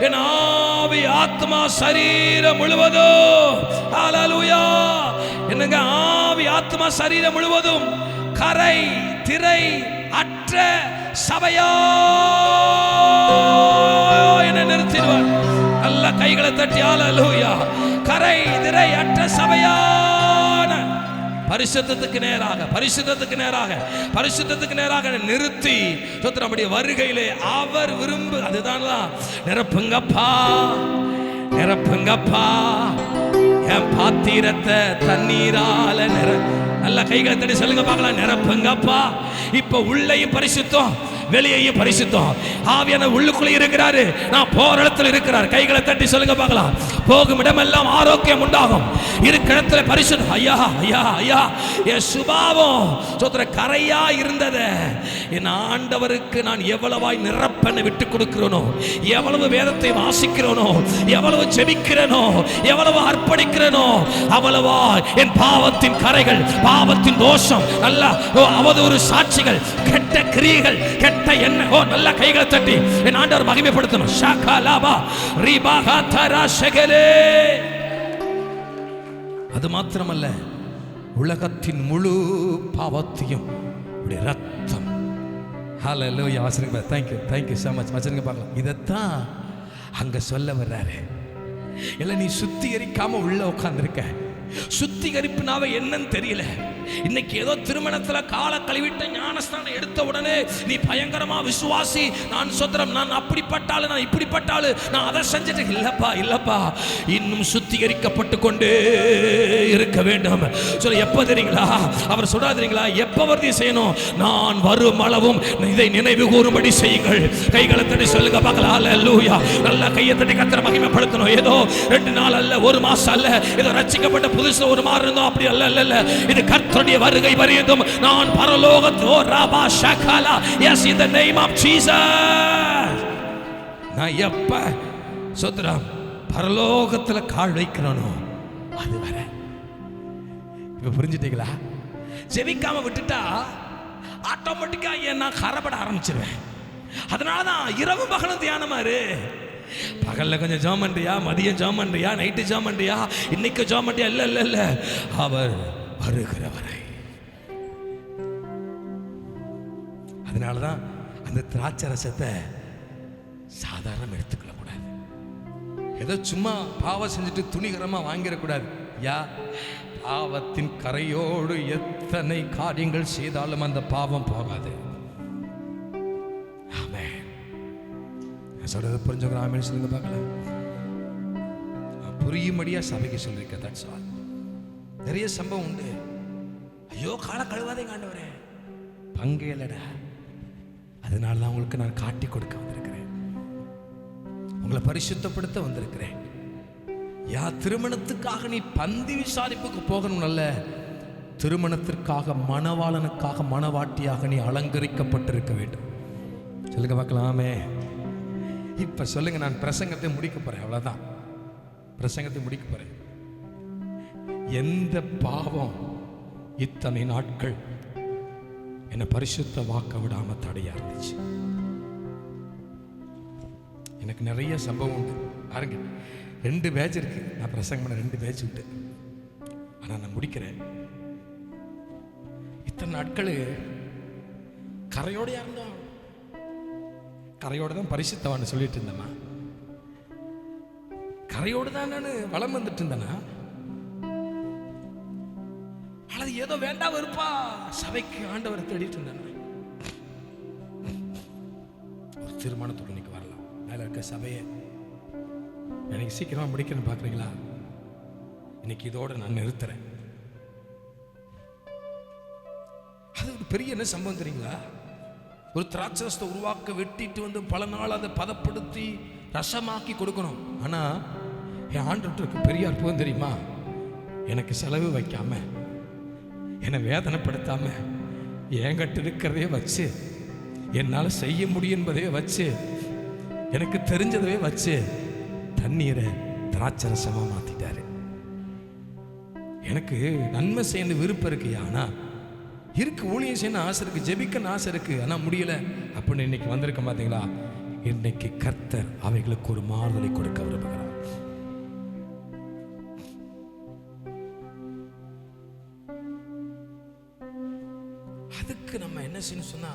என் ஆவி ஆத்மா சரீரம் முழுவதும், ஹல்லேலூயா, என்னங்க ஆவி ஆத்மா சரீரம் முழுவதும் கரை திரை அற்ற சபையோ என நிறுத்திடுவார். நல்ல கைகளை தட்டி ஹல்லேலூயா. கரை திரை அற்ற சபையான பரிசுத்தத்துக்கு நேராக, பரிசுத்தத்துக்கு நேராக, பரிசுத்தத்துக்கு நேராக நிறுத்தி நம்முடைய வருகையிலே அவர் விரும்பு அதுதான். நிரப்புங்கப்பா, நிரப்புங்கப்பா என் பாத்திரத்தை தண்ணீரால நல்ல கைகளை தட்டி சொல்லுங்க பார்க்கலாம். நிரப்புங்கப்பா. இப்ப உள்ளேயும் பரிசுத்தம், வெளியேயும் பரிசுத்தம். ஆவியான உள்ளுக்குள்ளே இருக்கிறாரு, நான் போற இடத்துல இருக்கிறார். கைகளை தட்டி சொல்லுங்க பார்க்கலாம். போகும் இடமெல்லாம் ஆரோக்கியம் உண்டாகும், இருக்கிற இடத்துல பரிசுத்தம். ஐயா ஐயா ஐயா, என் சுபாவம் சோத்திர கரையா இருந்தத என் ஆண்டவருக்கு நான் எவ்வளவாய் நிரப்பனை விட்டு கொடுக்கிறேனோ, எவ்வளவு வேதத்தை வாசிக்கிறேனோ, எவ்வளவு ஜெபிக்கிறேனோ, எவ்வளவு அர்ப்பணிக்கிறேனோ, அவ்வளவா என் பாவத்தின் கரைகள், பாவத்தின் தோஷம், நல்ல அவதூறு சாட்சிகள், கெட்ட கிரியைகள், கெட்ட என்ன நல்ல கைகளை தட்டி என் ஆண்டவர் மகிமைப்படுத்தணும். ஷாகாலாபா ரிபாகா தரா ஷகலே. அது மாத்திரமல்ல, உலகத்தின் முழு பாவத்தையும் ரத்தம். ஹல்லேலூயா. ஆசீர்வாதம். Thank you so much. வசனங்க பார்க்கலாம். இதைத்தான் அங்க சொல்ல வர்றாரு. இல்ல நீ சுத்திகரிக்காம உள்ள உட்கார்ந்திருக்க. சுத்திகரிப்புனாவே என்னன்னு தெரியல. இன்னைக்கு ஏதோ திருமணத்துல கால கழுவிட்ட ஞானஸ்தானம் எடுத்த உடனே நீ பயங்கரமா விசுவாசி, நான் சொந்தரம், நான் அப்படிப்பட்டாலும், நான் இப்படிப்பட்டாலும், நான் அதை செஞ்சுட்டு. இல்லப்பா இல்லப்பா, இன்னும் சுத்திகரிக்கப்பட்டு கொண்டே இருக்க வேண்டும். சொல்ல எப்ப தெரியுங்களா அவர் சொல்லாதீங்களா? எப்ப வருதி செய்யணும்? நான் வரும் அளவும் இதை நினைவு கூறும்படி செய்யுங்கள். கைகளை தட்டி சொல்லுங்க பார்க்கலாம். ஹல்லேலூயா. நல்ல கையை தட்டி கர்த்தரை மகிமைப்படுத்தணும். ஏதோ 2 நாள் அல்ல, 1 மாசம் அல்ல, ஏதோ ரட்சிக்கப்பட்ட புதுசு ஒரு மாறு இருந்தோம் அப்படி அல்ல அல்ல. இது கர்த்தருடைய வருகை வரையும் நான் பரலோகத்தோ ராபா ஷகலா. Yes, in the name of Jesus. நான் எப்ப சோத்ரம் பரலோகத்துல கால் வைக்கிறனோ அது வரை. இப்ப புரிஞ்சுட்டீங்களா? ஜெபிக்காம விட்டுட்டா ஆட்டோமேட்டிக்கா நான் கரப்பட ஆரம்பிச்சிருவேன். அதனாலதான் இரவு பகலும் தியானமா இரு. பகல்ல கொஞ்சம் ஜெபம் பண்றியா, மதியம் ஜெபம் பண்றியா, நைட்டு ஜெபம் பண்றியா, இன்னைக்கு ஜெபம் பண்றியா? இல்ல இல்ல இல்ல, அவர் வருகிறவரை. அதனாலதான் அந்த திராட்சை ரசத்தை சாதாரண எடுத்துக்கொள்ள கூடாது. ஏதோ சும்மா பாவம் செஞ்சுட்டு துணிகரமா வாங்கிடக்கூடாது. யா, பாவத்தின் கரையோடு எத்தனை காரியங்கள் செய்தாலும் அந்த பாவம் போகாது. ஆமென். சொல்றது புரிஞ்சுக்கிற ஆமென் சொல்லுங்க பார்க்கலாம். புரியும்படியா சபைக்கு சொல்லிருக்க. That's all. நிறைய சம்பவம் உண்டு. ஐயோ காலை கழுவாதே ஆண்டவரே, பங்கே இல்லடா. அதனால தான் உங்களுக்கு நான் காட்டி கொடுக்க வந்திருக்கிறேன், உங்களை பரிசுத்தப்படுத்த வந்திருக்கிறேன். யா, திருமணத்துக்காக நீ பந்தி விசாரிப்புக்கு போகணும் அல்ல, திருமணத்திற்காக மணவாளனுக்காக மணவாட்டியாக நீ அலங்கரிக்கப்பட்டிருக்க வேண்டும். சொல்லுங்க பார்க்கலாமே. இப்ப சொல்லுங்க, நான் பிரசங்கத்தை முடிக்க போறேன். அவ்வளவுதான், பிரசங்கத்தை முடிக்க போறேன். எந்த பாவம் இத்தனை நாட்கள் என்னை பரிசுத்த வாக்க விடாம தடையா இருந்துச்சு? எனக்கு நிறைய சம்பவம் உண்டு. பாருங்க, 2 பேட்ச் இருக்கு. நான் பிரசங்கம் பண்ண 2 பேட்ச் உண்டு. ஆனா நான் முடிக்கிறேன். இத்தனை நாட்கள் கரையோடையா இருந்தோம். கரையோட தான் பரிசுத்தவான்னு சொல்லிட்டு இருந்தேன்னா, கரையோடு தான் நான் வளம் வந்துட்டு இருந்தேனா, அல்லது ஏதோ வேண்டாம் இருப்பா சபைக்கு ஆண்டவரை தேடிட்டு இருந்தேன். ஒரு தீர்மானத்தோடு இன்னைக்கு வரலாம். மேல இருக்க சபையை எனக்கு சீக்கிரமா முடிக்கணும்னு பாக்குறீங்களா? இன்னைக்கு இதோட நான் நிறுத்துறேன். அது ஒரு பெரிய என்ன சம்பவம் தெரியுங்களா? ஒரு திராட்சரசத்தை உருவாக்க வெட்டிட்டு வந்து பல நாள் அதை பதப்படுத்தி ரசமாக்கி கொடுக்கணும். ஆனா என் ஆண்டவருக்கு பெரிய அற்புதம் தெரியுமா? எனக்கு செலவு வைக்காம, என்னை வேதனைப்படுத்தாம, என்கிட்ட இருக்கிறதே வச்சு, என்னால செய்ய முடியும் என்பதே வச்சு, எனக்கு தெரிஞ்சதவே வச்சு தண்ணீரை திராட்சரசமா மாத்திட்டாரு. எனக்கு நன்மை செய்ய விருப்பம் இருக்கு, ஆனா இருக்கு, ஊழியம் செய்யணும் ஆசை இருக்கு, ஜெபிக்கணும் ஆசை இருக்கு, ஆனா முடியல அப்படின்னு இன்னைக்கு வந்திருக்க பாத்தீங்களா? இன்னைக்கு கர்த்தர் அவைகளுக்கு ஒரு மாறுதலை கொடுக்க விரும்புகிறார். அதுக்கு நம்ம என்ன செய்யணும் சொன்னா,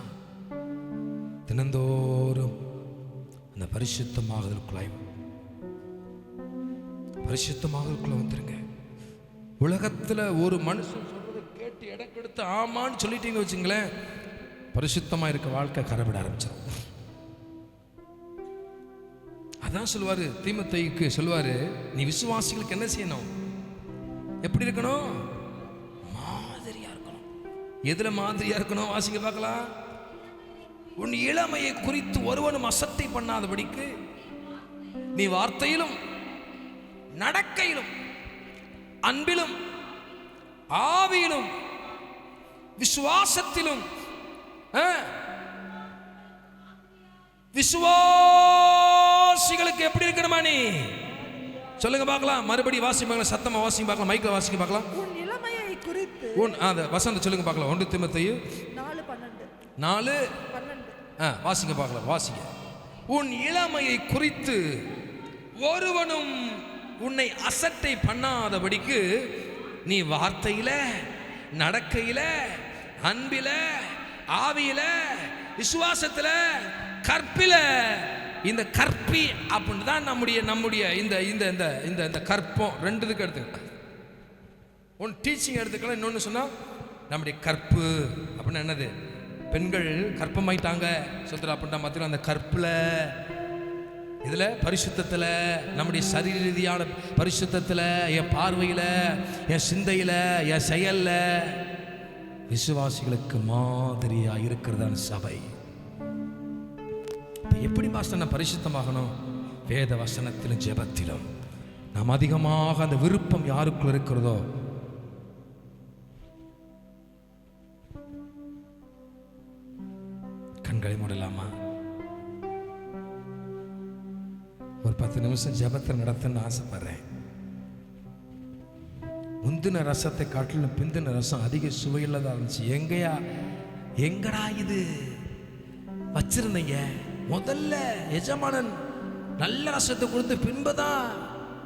தினந்தோறும் அந்த பரிசுத்தமாகலுக்குள்ள வந்துருங்க. உலகத்துல ஒரு மனுஷன் சொல்றதை கேட்டு இடக்கெடுத்து ஆமான்னு சொல்லிட்டீங்க வச்சுங்களேன், பரிசுத்தமா இருக்க வாழ்க்கை கரைவிட ஆரம்பிச்சிடும். அதான் சொல்லுவாரு தீமோத்தேயுக்கு, சொல்லுவாரு, நீ விசுவாசிகளுக்கு என்ன செய்யணும், எப்படி இருக்கணும், மாதிரியா இருக்கணும். எதுல மாதிரியா இருக்கணும் வாசிங்க பார்க்கலாம். உன் இளமையை குறித்து ஒருவனும் அசட்டை பண்ணாதபடிக்கு நீ வார்த்தையிலும் நடக்கையிலும் அன்பிலும் ஆவியிலும் விசுவாசத்திலும் விசுவாசிகளுக்கு எப்படி இருக்கணுமா நீ சொல்லுங்க பார்க்கலாம். மறுபடி வாசி பார்க்கலாம், சத்தமா வாசி பார்க்கலாம், மைக்ல வாசிக்க பார்க்கலாம். உன் இளமையை குறித்து அந்த வசனம் சொல்லுங்க பார்க்கலாம். 1 தீமோத்தேயு 4:12 வாசிங்க பார்க்கலாம், வாசிங்க. உன் இளமையை குறித்து ஒருவனும் உன்னை அசட்டை பண்ணாதபடிக்கு நீ வார்த்தையில நடக்கையில அன்பில ஆவியில விசுவாசத்துல கற்பில, இந்த கற்பி அப்படின்னு தான் நம்முடைய இந்த இந்த இந்த இந்த இந்த கற்பம் ரெண்டுத்துக்கு எடுத்துக்கலாம். ஒன்று டீச்சிங் எடுத்துக்கலாம், இன்னொன்று சொன்னா நம்முடைய கற்பு அப்படின்னு என்னது, பெண்கள் கற்பமாயிட்டாங்க சொல்ற அப்படின்னா மாத்திரம் அந்த கற்பில், இதுல பரிசுத்தத்துல, நம்முடைய சரீர ரீதியான பரிசுத்தத்துல, என் பார்வையில, என் சிந்தையில, என் செயல்ல விசுவாசிகளுக்கு மாதிரியா இருக்கிறதான சபை. எப்படி மாஸ்டர் நான் பரிசுத்தமாகணும்? வேத வசனத்திலும் ஜெபத்திலும் நாம் அதிகமாக அந்த விருப்பம் யாருக்குள்ள இருக்கிறதோ கண்களை மூடலாமா? 10 நிமிஷம் ஜெபத்தை நடத்தணும்னு ஆசைப்படுறேன். முந்தின ரசத்தை காட்டிலும் பிந்தின ரசம் அதிக சுவையுள்ளதாக இருந்துச்சு. எங்கடா இது வச்சிருந்தீங்க? முதல்ல எஜமானன் நல்ல ரசத்தை கொடுத்து பின்புதான்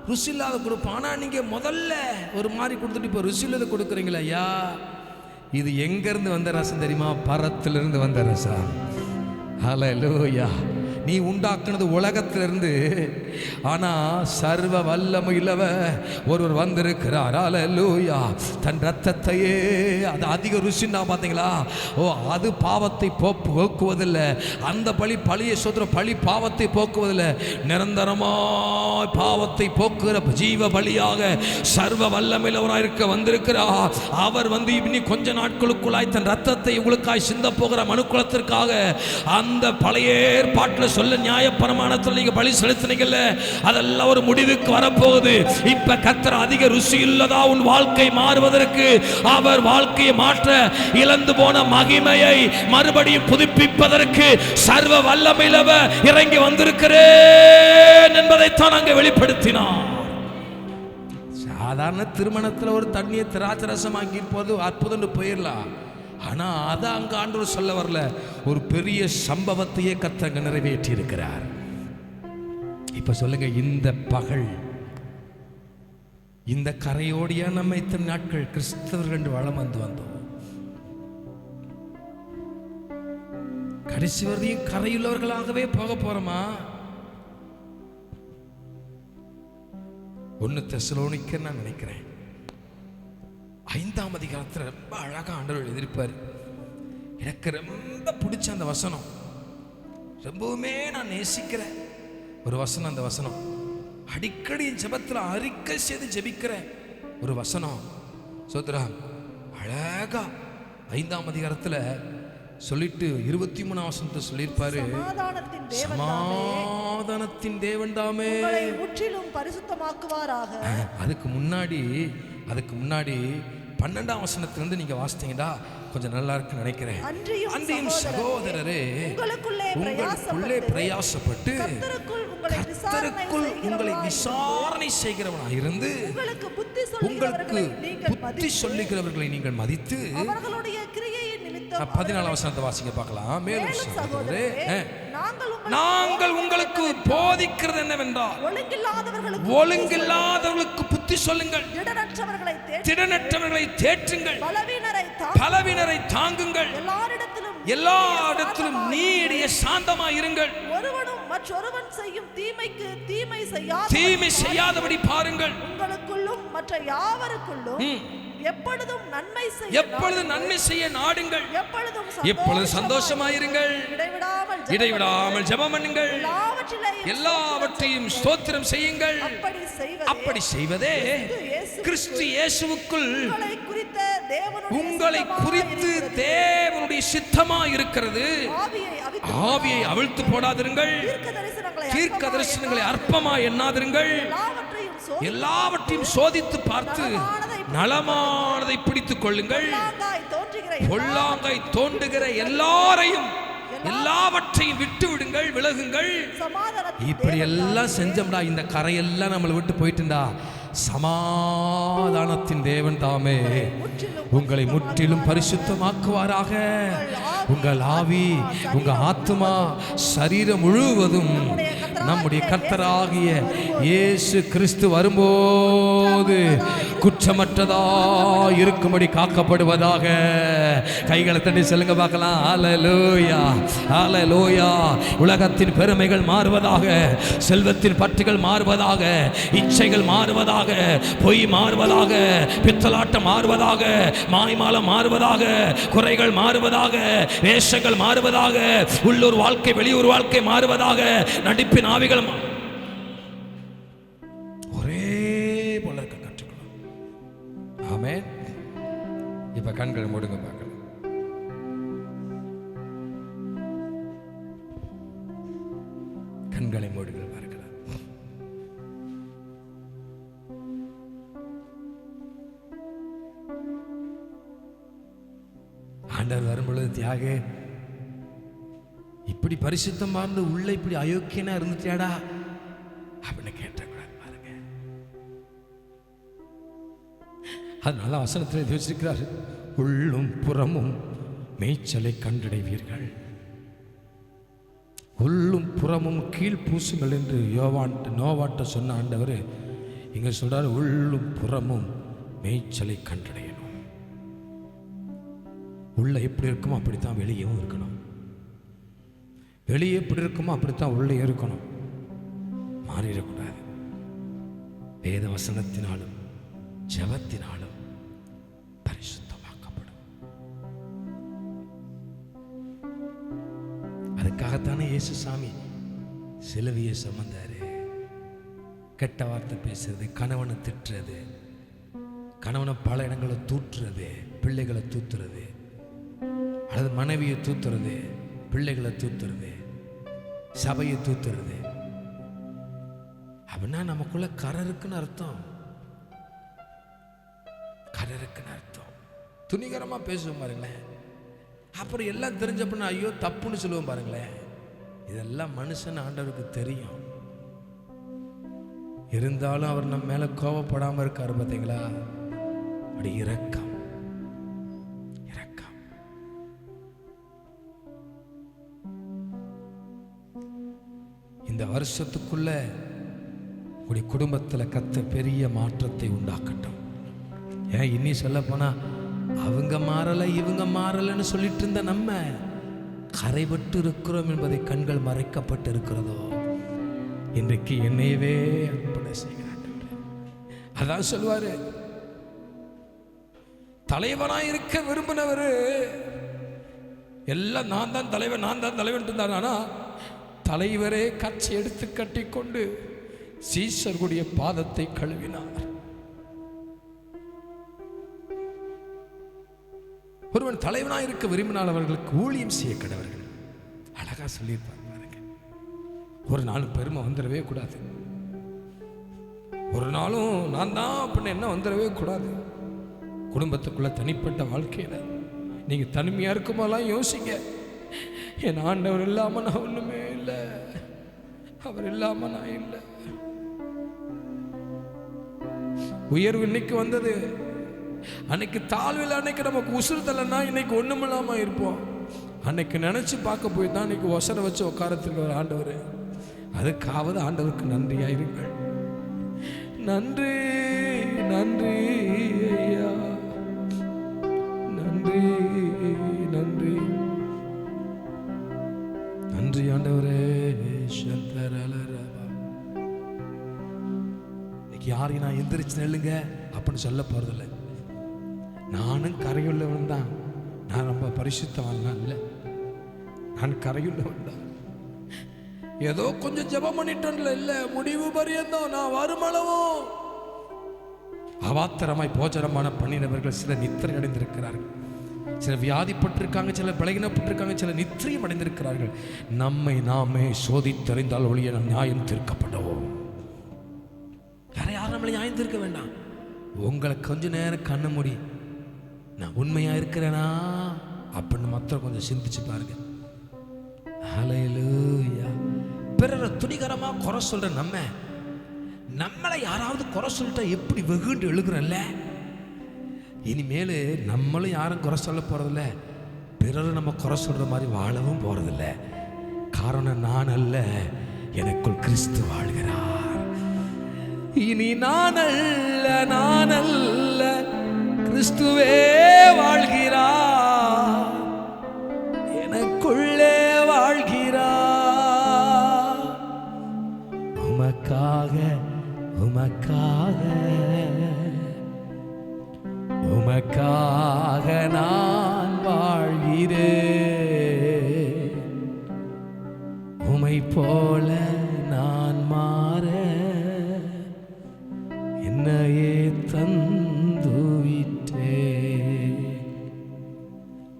ருசி இல்லாத கொடுப்போம். ஆனால் நீங்கள் முதல்ல ஒரு மாதிரி கொடுத்துட்டு இப்போ ருசி இல்லாத கொடுக்குறீங்களா? ஐயா, இது எங்கேருந்து வந்த ரசம் தெரியுமா? பரத்திலிருந்து வந்த ரசம். ஹல்லேலூயா. நீ உண்டாக்குனது உலகத்திலிருந்து, ஆனா சர்வ வல்லமையுள்ளவ ஒருவர் வந்திருக்கிறார். ஹல்லேலூயா. தன் ரத்தத்தையே, அது அதிக ருசின்னா பார்த்தீங்களா? அது பாவத்தை போக்குவதில்லை. அந்த பழிய சோதர பழி பாவத்தை போக்குவதில்லை. நிரந்தரமாய் பாவத்தை போக்குகிற ஜீவ பலியாக சர்வ வல்லமையுள்ளவராக இருக்க வந்திருக்கிறார். அவர் இன்னி கொஞ்ச நாட்களுக்குள்ளாய் தன் ரத்தத்தை உங்களுக்காய் சிந்த போகிற மனுக்குலத்திற்காக அந்த பழைய ஏற்பாட்டில் சொல்ல நியாயப்பிரமாணத்தில் நீங்க பலி செலுத்தினீங்கல்ல, அதெல்லாம் ஒரு முடிவுக்கு வரப்போகுது. இப்ப கர்த்தர் அதிக ருசி இல்லதா உன் வாழ்க்கை மாறுவதற்கு, அவர் வாழ்க்கையை மாற்ற இழந்து போன மகிமையை மறுபடியும் புதுப்பிப்பதற்கு சர்வ வல்லமையுள்ளவர் இறங்கி வந்திருக்கிறேன் என்பதைத்தான் அங்கே வெளிப்படுத்தினார். சாதாரண திருமணத்தில் ஒரு தண்ணியை திராட்சை ரசமாக்கி போது அற்புதம் போயிடலாம். ஆனா அதை அங்க ஆண்டவர் சொல்ல வரல. ஒரு பெரிய சம்பவத்தையே கர்த்தர் நிறைவேற்றி இருக்கிறார். இப்ப சொல்லுங்க, இந்த பகல், இந்த கரையோடியா நம்ம இத்தனை நாட்கள் கிறிஸ்தவர்கள் என்று வளம் வந்தோம். கடைசி வரையும் கரையுள்ளவர்களாகவே போக போறோமா? 1 தெசலோனிக்கர் நான் நினைக்கிறேன் 5ஆம் அதிகாரத்தில் ரொம்ப அழகா ஆண்டவர் எழுதியிருப்பார். எனக்கு ரொம்ப பிடிச்ச அந்த வசனம், ரொம்பவுமே நான் நேசிக்கிற ஒரு வசனம். அந்த வசனம் அடிக்கடி ஜெபத்தில் அறிக்கை செய்து ஜெபிக்கிற ஒரு வசனம். சோத்ரா, அழகா 5ஆம் அதிகாரத்தில் சொல்லிட்டு 23ஆம் வசனத்தை சொல்லியிருப்பாரு. சமாதானத்தின் தேவன் தாமே முற்றிலும் பரிசுத்தமாக்குவாராக. அதுக்கு முன்னாடி 12ஆம் வசனத்திலிருந்து நீங்க வாசித்தீங்கன்னா கொஞ்சம் நல்லா இருக்குன்னு நினைக்கிறேன். அன்றியும் சகோதரரே, உங்களுக்குள்ளே பிரயாசப்பட்டு கர்த்தருக்குள் உங்களை விசாரணை செய்கிறவனாக இருந்து உங்களுக்கு புத்தி சொல்லுகிறவர்களை நீங்கள் மதித்து. 14ஆம் வசனத்தை வாசிக்க பார்க்கலாம். மேலும் சகோதரரே, நாங்கள் உங்களுக்கு போதிக்கிறது என்னவென்றால் ஒழுங்கில்லாதவர்களுக்கு புத்தி சொல்லுங்கள், திடனற்றவர்களை தேற்றுங்கள், பலவீனரை தாங்குங்கள், எல்லாரிடத்திலும் நீடிய சாந்தமாயிருங்கள், ஒருவனும் மற்றொருவன் செய்யும் தீமைக்கு தீமை செய்யாதபடி பாருங்கள், உங்களுக்குள்ளும் மற்ற யாவருக்குள்ளும் எப்பொழுதும் நன்மை செய்ய நாடுங்கள், எப்பொழுதும் சந்தோஷமாயிருங்கள், இடைவிடாமல் ஜெபம் பண்ணுங்கள், எல்லாவற்றையும் ஸ்தோத்திரம் செய்யுங்கள். அப்படி செய்வதே கிறிஸ்து இயேசுவுக்குள் உங்களை குறித்து தேவனுடைய சித்தமா இருக்கிறது. ஆவியை அவிழ்த்து போடாதிருங்கள், தீர்க்க தரிசனங்களை அற்பமா எண்ணாதிருங்கள், எல்லாவற்றையும் சோதித்து பார்த்து நலமானதை பிடித்துக் கொள்ளுங்கள், பொல்லாங்காய் தோன்றுகிற எல்லாவற்றையும் விட்டு விடுங்கள், விலகுங்கள். இப்படி எல்லாம் செஞ்சோம்டா, இந்த கரையெல்லாம் நம்மளை விட்டு போயிட்டுண்டா, சமாதானத்தின் தேவன் தாமே உங்களை முற்றிலும் பரிசுத்தமாக்குவாராக. உங்கள் ஆவி, உங்க ஆத்மா, சரீரம் முழுவதும் நம்முடைய கர்த்தராகிய இயேசு கிறிஸ்து வரும்போது குற்றமற்றதா இருக்கும்படி காக்கப்படுவதாக. கைகளை தட்டி சொல்லுங்க பார்க்கலாம். ஹல்லேலூயா, ஹல்லேலூயா. உலகத்தின் பெருமைகள் மாறுவதாக, செல்வத்தின் பற்றுகள் மாறுவதாக, இச்சைகள் மாறுவதாக, பொய் மாறுவதாக, பித்தலாட்டம் மாறுவதாக, மாய்மாலம் மாறுவதாக, குறைகள் மாறுவதாக, வேஷங்கள் மாறுவதாக, உள்ளூர் வாழ்க்கை வெளியூர் வாழ்க்கை மாறுவதாக, நடிப்பின் ஆவிகள் ஒரே போல இருக்க கற்றுக்கணும். ஆமென். இப்ப கண்களை மூடுங்க பார்க்கலாம். கண்களை மூடுங்க பார்க்கலாம். ஆண்டவர் வரும்பொழுது, தியாக இப்படி பரிசுத்தமா இருந்து உள்ள இப்படி அயோக்கியனா இருந்துட்டியாடா அப்படின்னு கேட்டக்கூடாது பாருங்க. அதனால வசனத்தில் எழுதி வச்சிருக்கிறார், உள்ளும் புறமும் மேய்ச்சலை கண்டடைவீர்கள். உள்ளும் புறமும் கீழ் பூசுங்கள் என்று நோவாட்ட சொன்ன ஆண்டவர் இங்க சொல்றாரு, உள்ளும் புறமும் மேய்ச்சலை கண்டடையணும். உள்ள எப்படி இருக்குமோ அப்படித்தான் வெளியேவும் இருக்கணும். வெளியே எப்படி இருக்குமோ அப்படித்தான் உள்ளே இருக்கணும். மாறிடக்கூடாது. வேத வசனத்தினாலும் ஜெபத்தினாலும் பரிசுத்தமாக்கப்படும். அதுக்காகத்தானே இயேசு சாமி சிலுவையை சுமந்தாரு. கெட்ட வார்த்தை பேசுறது, கணவனை திட்டுறது, கணவனை பல இடங்களை தூற்றுறது, பிள்ளைகளை தூத்துறது, அல்லது மனைவியை தூத்துறது, பிள்ளைகளை தூத்துறது, சபையை தூத்துறது, அப்படின்னா நமக்குள்ள கரை இருக்குன்னு அர்த்தம். கரை இருக்குன்னு அர்த்தம். துணிகரமா பேசுவோம் பாருங்களேன். அப்புறம் எல்லாம் தெரிஞ்சப்ப ஐயோ தப்புன்னு சொல்லுவோம் பாருங்களேன். இதெல்லாம் மனுஷன் ஆண்டவருக்கு தெரியும். இருந்தாலும் அவர் நம்ம மேல கோபப்படாம இருக்காரு பார்த்தீங்களா? அப்படி இரக்கம். இரக்கம். இந்த வருஷத்துக்குள்ள உங்களுடைய குடும்பத்தில் கர்த்தர் பெரிய மாற்றத்தை உண்டாக்கட்டும். ஏன் இன்னி சொல்ல போனா அவங்க மாறல இவங்க மாறலன்னு சொல்லிட்டு இருந்த நம்ம கரைபட்டு இருக்கிறோம் என்பதை கண்கள் மறைக்கப்பட்டு இருக்கிறதோ, இன்றைக்கு என்னையவே அர்ப்பணை செய்கிறார். அதான் சொல்லுவாரு, தலைவனாய் இருக்க விரும்பினவர் எல்லாம் நான் தான் தலைவன் நான் தான் தலைவன் இருந்தார். ஆனா தலைவரே கட்சி எடுத்து கட்டி கொண்டு சீசர்களுடைய பாதத்தை கழுவினார். ஒருவன் தலைவனாய் இருக்க விரும்பினால் அவர்களுக்கு ஊழியம் செய்ய கடவர்கள். அழகா சொல்லியிருப்பார் பாருங்க. ஒரு நாளும் பெருமை வந்துடவே கூடாது. ஒரு நாளும் நான் தான் அப்படின்னு என்ன வந்துடவே கூடாது. குடும்பத்துக்குள்ள தனிப்பட்ட வாழ்க்கையில நீங்க தனிமையா இருக்கும்போதெல்லாம் யோசிங்க, என் ஆண்டவர் இல்லாம நான் ஒண்ணுமே இல்லை, அவர் இல்லாம நான் இல்லை. உயர்வு இன்னைக்கு வந்தது, அன்னைக்கு தாழ்வில் அன்னைக்கு நமக்கு உசுறுதலைன்னா இன்னைக்கு ஒண்ணுமில்லாம இருப்போம். அன்னைக்கு நினைச்சு பார்க்க போய் தான் இன்னைக்கு ஒசர வச்சு உட்காரத்துக்கு ஒரு ஆண்டவர். அதுக்காவது ஆண்டவருக்கு நன்றியாயிருங்கள். நன்றி நன்றி ஐயா, நன்றி நன்றி நன்றி ஆண்டவரே. இன்னைக்கு யாரையும் நான் எந்திரிச்சு நெல்லுங்க அப்படின்னு சொல்ல போறதில்லை. நானும் கரையுள்ளவன் தான். நான் ரொம்ப பரிசுத்தவான்லாம் இல்லை, நான் கரையுள்ளவன் தான். ஏதோ கொஞ்சம் ஜெபம் பண்ணிட்டேன்ல, இல்ல முடிவு பரியந்தம் நான் வருமளவும் அவாத்தரமாய் போஜனமான பண்ணினவர்கள் சில நித்திரை அடைந்திருக்கிறார்கள், சில வியாதிப்பட்டிருக்காங்க, சில பலகீனப்பட்டிருக்காங்க, சில நித்திரையும் அடைந்திருக்கிறார்கள். நம்மை நாமே சோதித்தறிந்தால் ஒழிய நம் நியாயம் தீர்க்கப்படுவோம். வேற யாரும் நம்மளை நியாயம் தீர்க்க வேண்டாம். உங்களை கொஞ்ச நேரம் கண்ணு மூடி நான் உண்மையா இருக்கிறேனா அப்படின்னு மாத்திரம் கொஞ்சம் சிந்திச்சு பாருங்க. ஹல்லேலூயா. பிறரை துணிகரமா குறை சொல்ற நம்மளை யாராவது குறை சொல்லிட்டா எப்படி வெகுண்டு எழுகிறல்ல, இனிமேல் நம்மளும் யாரும் குறை சொல்ல போறதில்ல, பிறரும் நம்ம குறை சொல்ற மாதிரி வாழவும் போறதில்ல. காரணம் நான் அல்ல, எனக்குள் கிறிஸ்து வாழ்கிறார். இனி நான் அல்ல கிறிஸ்துவே வாழ்கிறார், எனக்குள்ளே வாழ்கிறார். உமக்காக உமக்காக உமக்காக நான் வாழ்கிறேன். உமை போல நான் மாற என்னையே தந்துவிட்டே.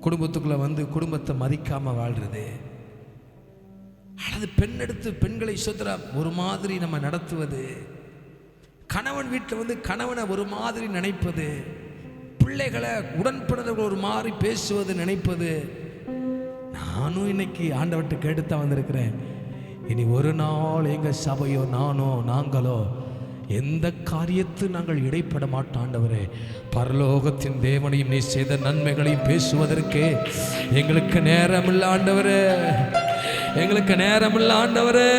குடும்பத்துக்குள்ள வந்து குடும்பத்தை மதிக்காம வாழ்றது, அல்லது பெண் எடுத்து பெண்களை சுதர ஒரு மாதிரி நம்ம நடத்துவது, கணவன் வீட்டில் வந்து கணவனை ஒரு மாதிரி நினைப்பது, பிள்ளைகளை உடன்படுறவர்கள் ஒரு மாதிரி பேசுவது நினைப்பது. நானும் இன்னைக்கு ஆண்டவர்கிட்ட கேட்டுத்தான் வந்திருக்கிறேன், இனி ஒரு நாள் எங்கள் சபையோ நானோ நாங்களோ எந்த காரியத்து நாங்கள் இடைப்பட மாட்டோம் ஆண்டவரே. பரலோகத்தின் தேவனையும் நீ செய்த நன்மைகளையும் பேசுவதற்கே எங்களுக்கு நேரமில்லை ஆண்டவரே, எங்களுக்கு நேரமில்லை ஆண்டவரே.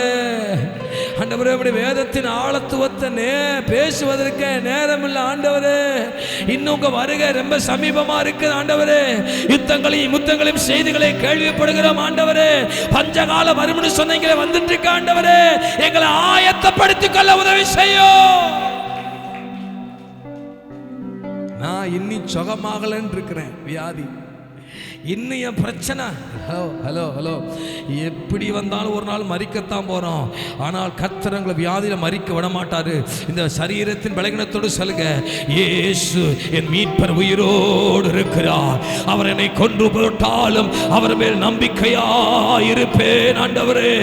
ஆண்டவரே, இப்படி வேதத்தின் ஆழத்துவத்தை பேசுவதற்கு நேரமில்லை ஆண்டவரே. இன்னும் உங்க வருகை ரொம்ப சமீபமா இருக்குது ஆண்டவரே. யுத்தங்களையும் முத்தங்களையும் செய்திகளை கேள்விப்படுகிறோம் ஆண்டவரே. பஞ்சகால வரும்னு சொன்னீங்களே, வந்துட்டு இருக்க ஆண்டவரே. எங்களை ஆயத்தப்படுத்திக் கொள்ள உதவி செய்யும். நான் இன்னும் சுகமாகலன்னு இருக்கிறேன். வியாதி இன்னும் என் பிரச்சனை. ஹலோ ஹலோ எப்படி வந்தாலும் ஒரு நாள் மரிக்கத்தான் போறோம். ஆனால் கர்த்தர் எங்களை வியாதியில மரிக்க விட மாட்டாரு. இந்த சரீரத்தின் பலகீனத்தோடு சொல்லுங்க, இயேசு என் மீட்பர் உயிரோடு இருக்கிறார். அவர் என்னை கொன்று போட்டாலும் அவர் மேல் நம்பிக்கையா இருப்பேன் ஆண்டவரே.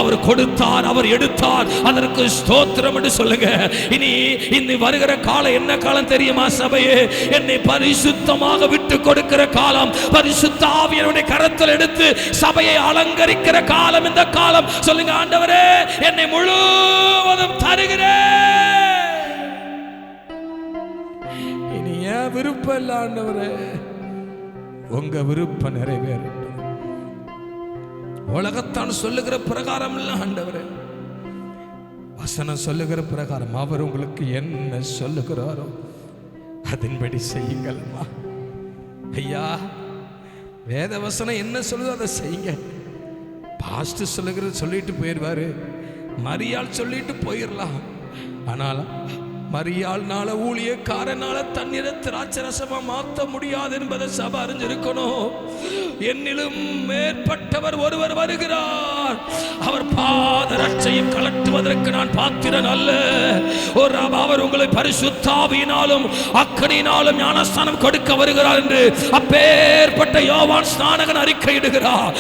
அவர் கொடுத்தார், அவர் எடுத்தார், அதற்கு ஸ்தோத்திரம் என்று சொல்லுங்க. இனி இந்த வருகிற காலம் என்ன காலம் தெரியுமா சபையே? என்னை பரிசுத்தமாக விட்டு கொடுக்கிற காலம். பரிசுத்த ஆவியானவருடைய கரத்தில் எடுத்து சபையை அலங்கரிக்கிற காலம் இந்த காலம். சொல்லுங்க, ஆண்டவரே என்னை முழுவதும் தருகிறேன். இனி ஏன் விருப்பம் இல்ல ஆண்டவரே, உங்க விருப்பம் நிறைவேறும். உலகத்தான் சொல்லுகிற பிரகாரம் இல்ல ஆண்டவரே, வசனம் சொல்லுகிற பிரகாரம் அவர் உங்களுக்கு என்ன சொல்லுகிறாரோ அதன்படி செய்யுங்கள்மா. ஐயா, வேத வசனம் என்ன சொல்லுதோ அதை செய்யுங்க. பாஸ்ட் சொல்லுகிறது சொல்லிட்டு போயிடுவாரு, மரியாள் சொல்லிட்டு போயிடலாம். ஆனால் மரியாள்னால ஊழியக்காரனால தண்ணீரை திராட்சரசமா மாற்ற முடியாது என்பதை சபை அறிஞ்சிருக்கணும். என்னிலும் மேற்பட்டவர் ஒருவர் வருகிறார், அவர் பாதரட்சையும் கலட்டுவதற்கு நான் பாத்திரன் அல்ல. அவர் உங்களை பரிசுத்த ஆவியினாலும் அக்கினியினாலும் ஞானஸ்தானம் கொடுக்க வருகிறார் என்று அப்பேற்பட்ட யோவான் ஸ்நானகன் அறிக்கையிடுகிறார்.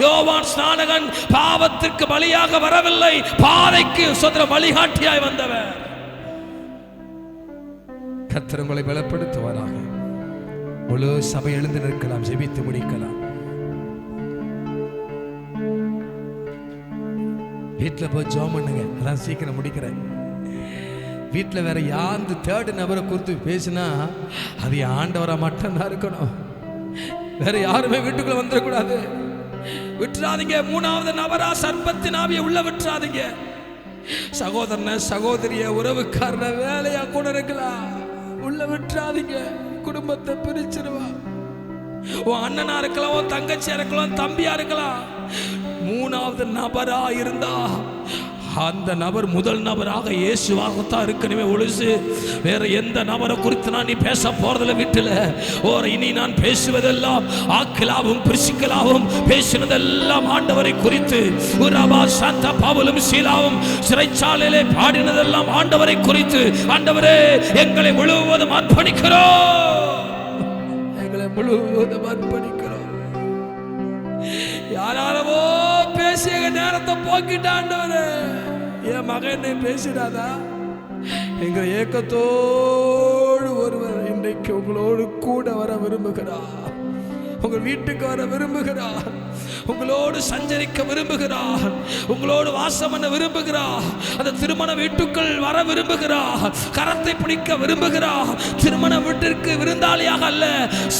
யோவான் ஸ்நானகன் பாவத்திற்கு பலியாக வரவில்லை, பாதைக்கு சொந்த வழிகாட்டியாய் வந்தவர். கர்த்தர் உங்களை பலப்படுத்துவாராக. முழு சபை எழுந்து நிற்கலாம், ஜெபித்து முடிக்கலாம். வீட்டில் போய் ஜெபம் பண்ணுங்க, அதான் சீக்கிரம் முடிக்கிறேன். வீட்டில் வேற யாந்து தேர்டு நபரை குறித்து பேசினா அது ஆண்டவரா மட்டும்தான் இருக்கணும், வேற யாருமே வீட்டுக்குள்ள வந்துடக்கூடாது. விட்டுறாதீங்க. மூணாவது நபரா சர்ப்பத்தின் ஆவியை உள்ள விட்டுறாதீங்க. சகோதரன சகோதரிய உறவுக்காரன வேலையா கூட இருக்கலாம், உள்ள விட்டுறாதீங்க. குடும்பத்தை பிரிச்சிருவா. உன் அண்ணனா இருக்கலாம், உன் தங்கச்சியா இருக்கலாம், தம்பியா இருக்கலாம். மூணாவது நபரா இருந்தா அந்த நபர் முதல் நபராக இயேசுவாகத்தான் இருக்கணுமே ஒழுசு. வேற எந்த நபரை குறித்து நான் நீ பேச போறதில்ல வீட்டில். இனி நான் பேசுவதெல்லாம் ஆக்கிலாவும் பிரிசிக்கலாவும் பேசினதெல்லாம் ஆண்டவரை குறித்து. பவுலும் சீலாவும் சிறைச்சாலையிலே பாடினதெல்லாம் ஆண்டவரை குறித்து. ஆண்டவரே எங்களை முழுவதும் அர்ப்பணிக்கிறோம், எங்களை முழுவதும் அர்ப்பணிக்கிறோம். யாராலவோ பேசிய நேரத்தை போக்கிட்ட ஆண்டவரே, என் மகனை பேசிடாதா? எங்க ஏக்கத்தோடு ஒருவர் இன்றைக்கு உங்களோடு கூட வர விரும்புகிறார், உங்கள் வீட்டுக்கு வர விரும்புகிறார், உங்களோடு சஞ்சரிக்க விரும்புகிறார், உங்களோடு வாசம் பண்ண விரும்புகிறார், அந்த திருமண வீட்டுக்குள் வர விரும்புகிறார், கரத்தை பிடிக்க விரும்புகிறார். திருமண வீட்டிற்கு விருந்தாளியாக அல்ல,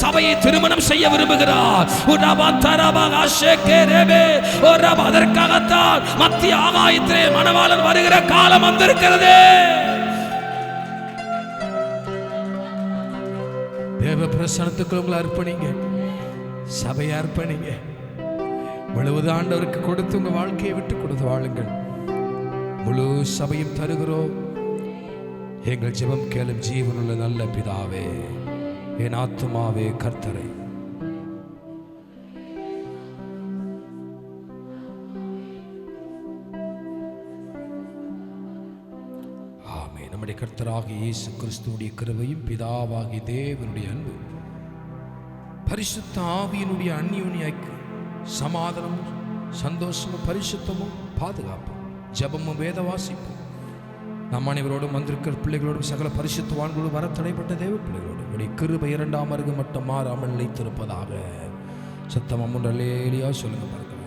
சபையை திருமணம் செய்ய விரும்புகிறார். அதற்காகத்தான் மத்திய ஆகாயத்திலே மணவாளன் வருகிற காலம் வந்திருக்கிறது. தேவ பிரசன்னத்துக்கு உங்களை அர்ப்பணிங்க, சபையை அர்ப்பணிங்க. முழுவதும் ஆண்டவருக்கு கொடுத்து உங்க வாழ்க்கையை விட்டு கொடுத்து வாழுங்கள். முழு சபையும் தருகிறோம். எங்கள் ஜெபம் கேளும் ஜீவனுள்ள நல்ல பிதாவே, என் ஆத்துமாவே கர்த்தரை. ஆமே. நம்முடைய கர்த்தராகிய இயேசு கிறிஸ்துவுடைய கிருபையும் பிதாவாகிய தேவனுடைய அன்பு பரிசுத்த ஆவியினுடைய அந்யோன்ய சமாதானமும் சந்தோஷமும் பரிசுத்தமும் பாதுகாப்பும் ஜெபமும் வேத வாசிப்பும் நம் அனைவரோடும் வந்திருக்கிற பிள்ளைகளோடும் சகல பரிசுத்தவான்களோடும் வர தடைப்பட்ட தேவ பிள்ளைகளோடும் உடைய கிருபை இரண்டாம் அருகு மட்டும் மாறாமல் நிலைத்திருப்பதாக. சத்தம் அம்முண்டல்லேலியா சொல்லுங்க பாருங்க.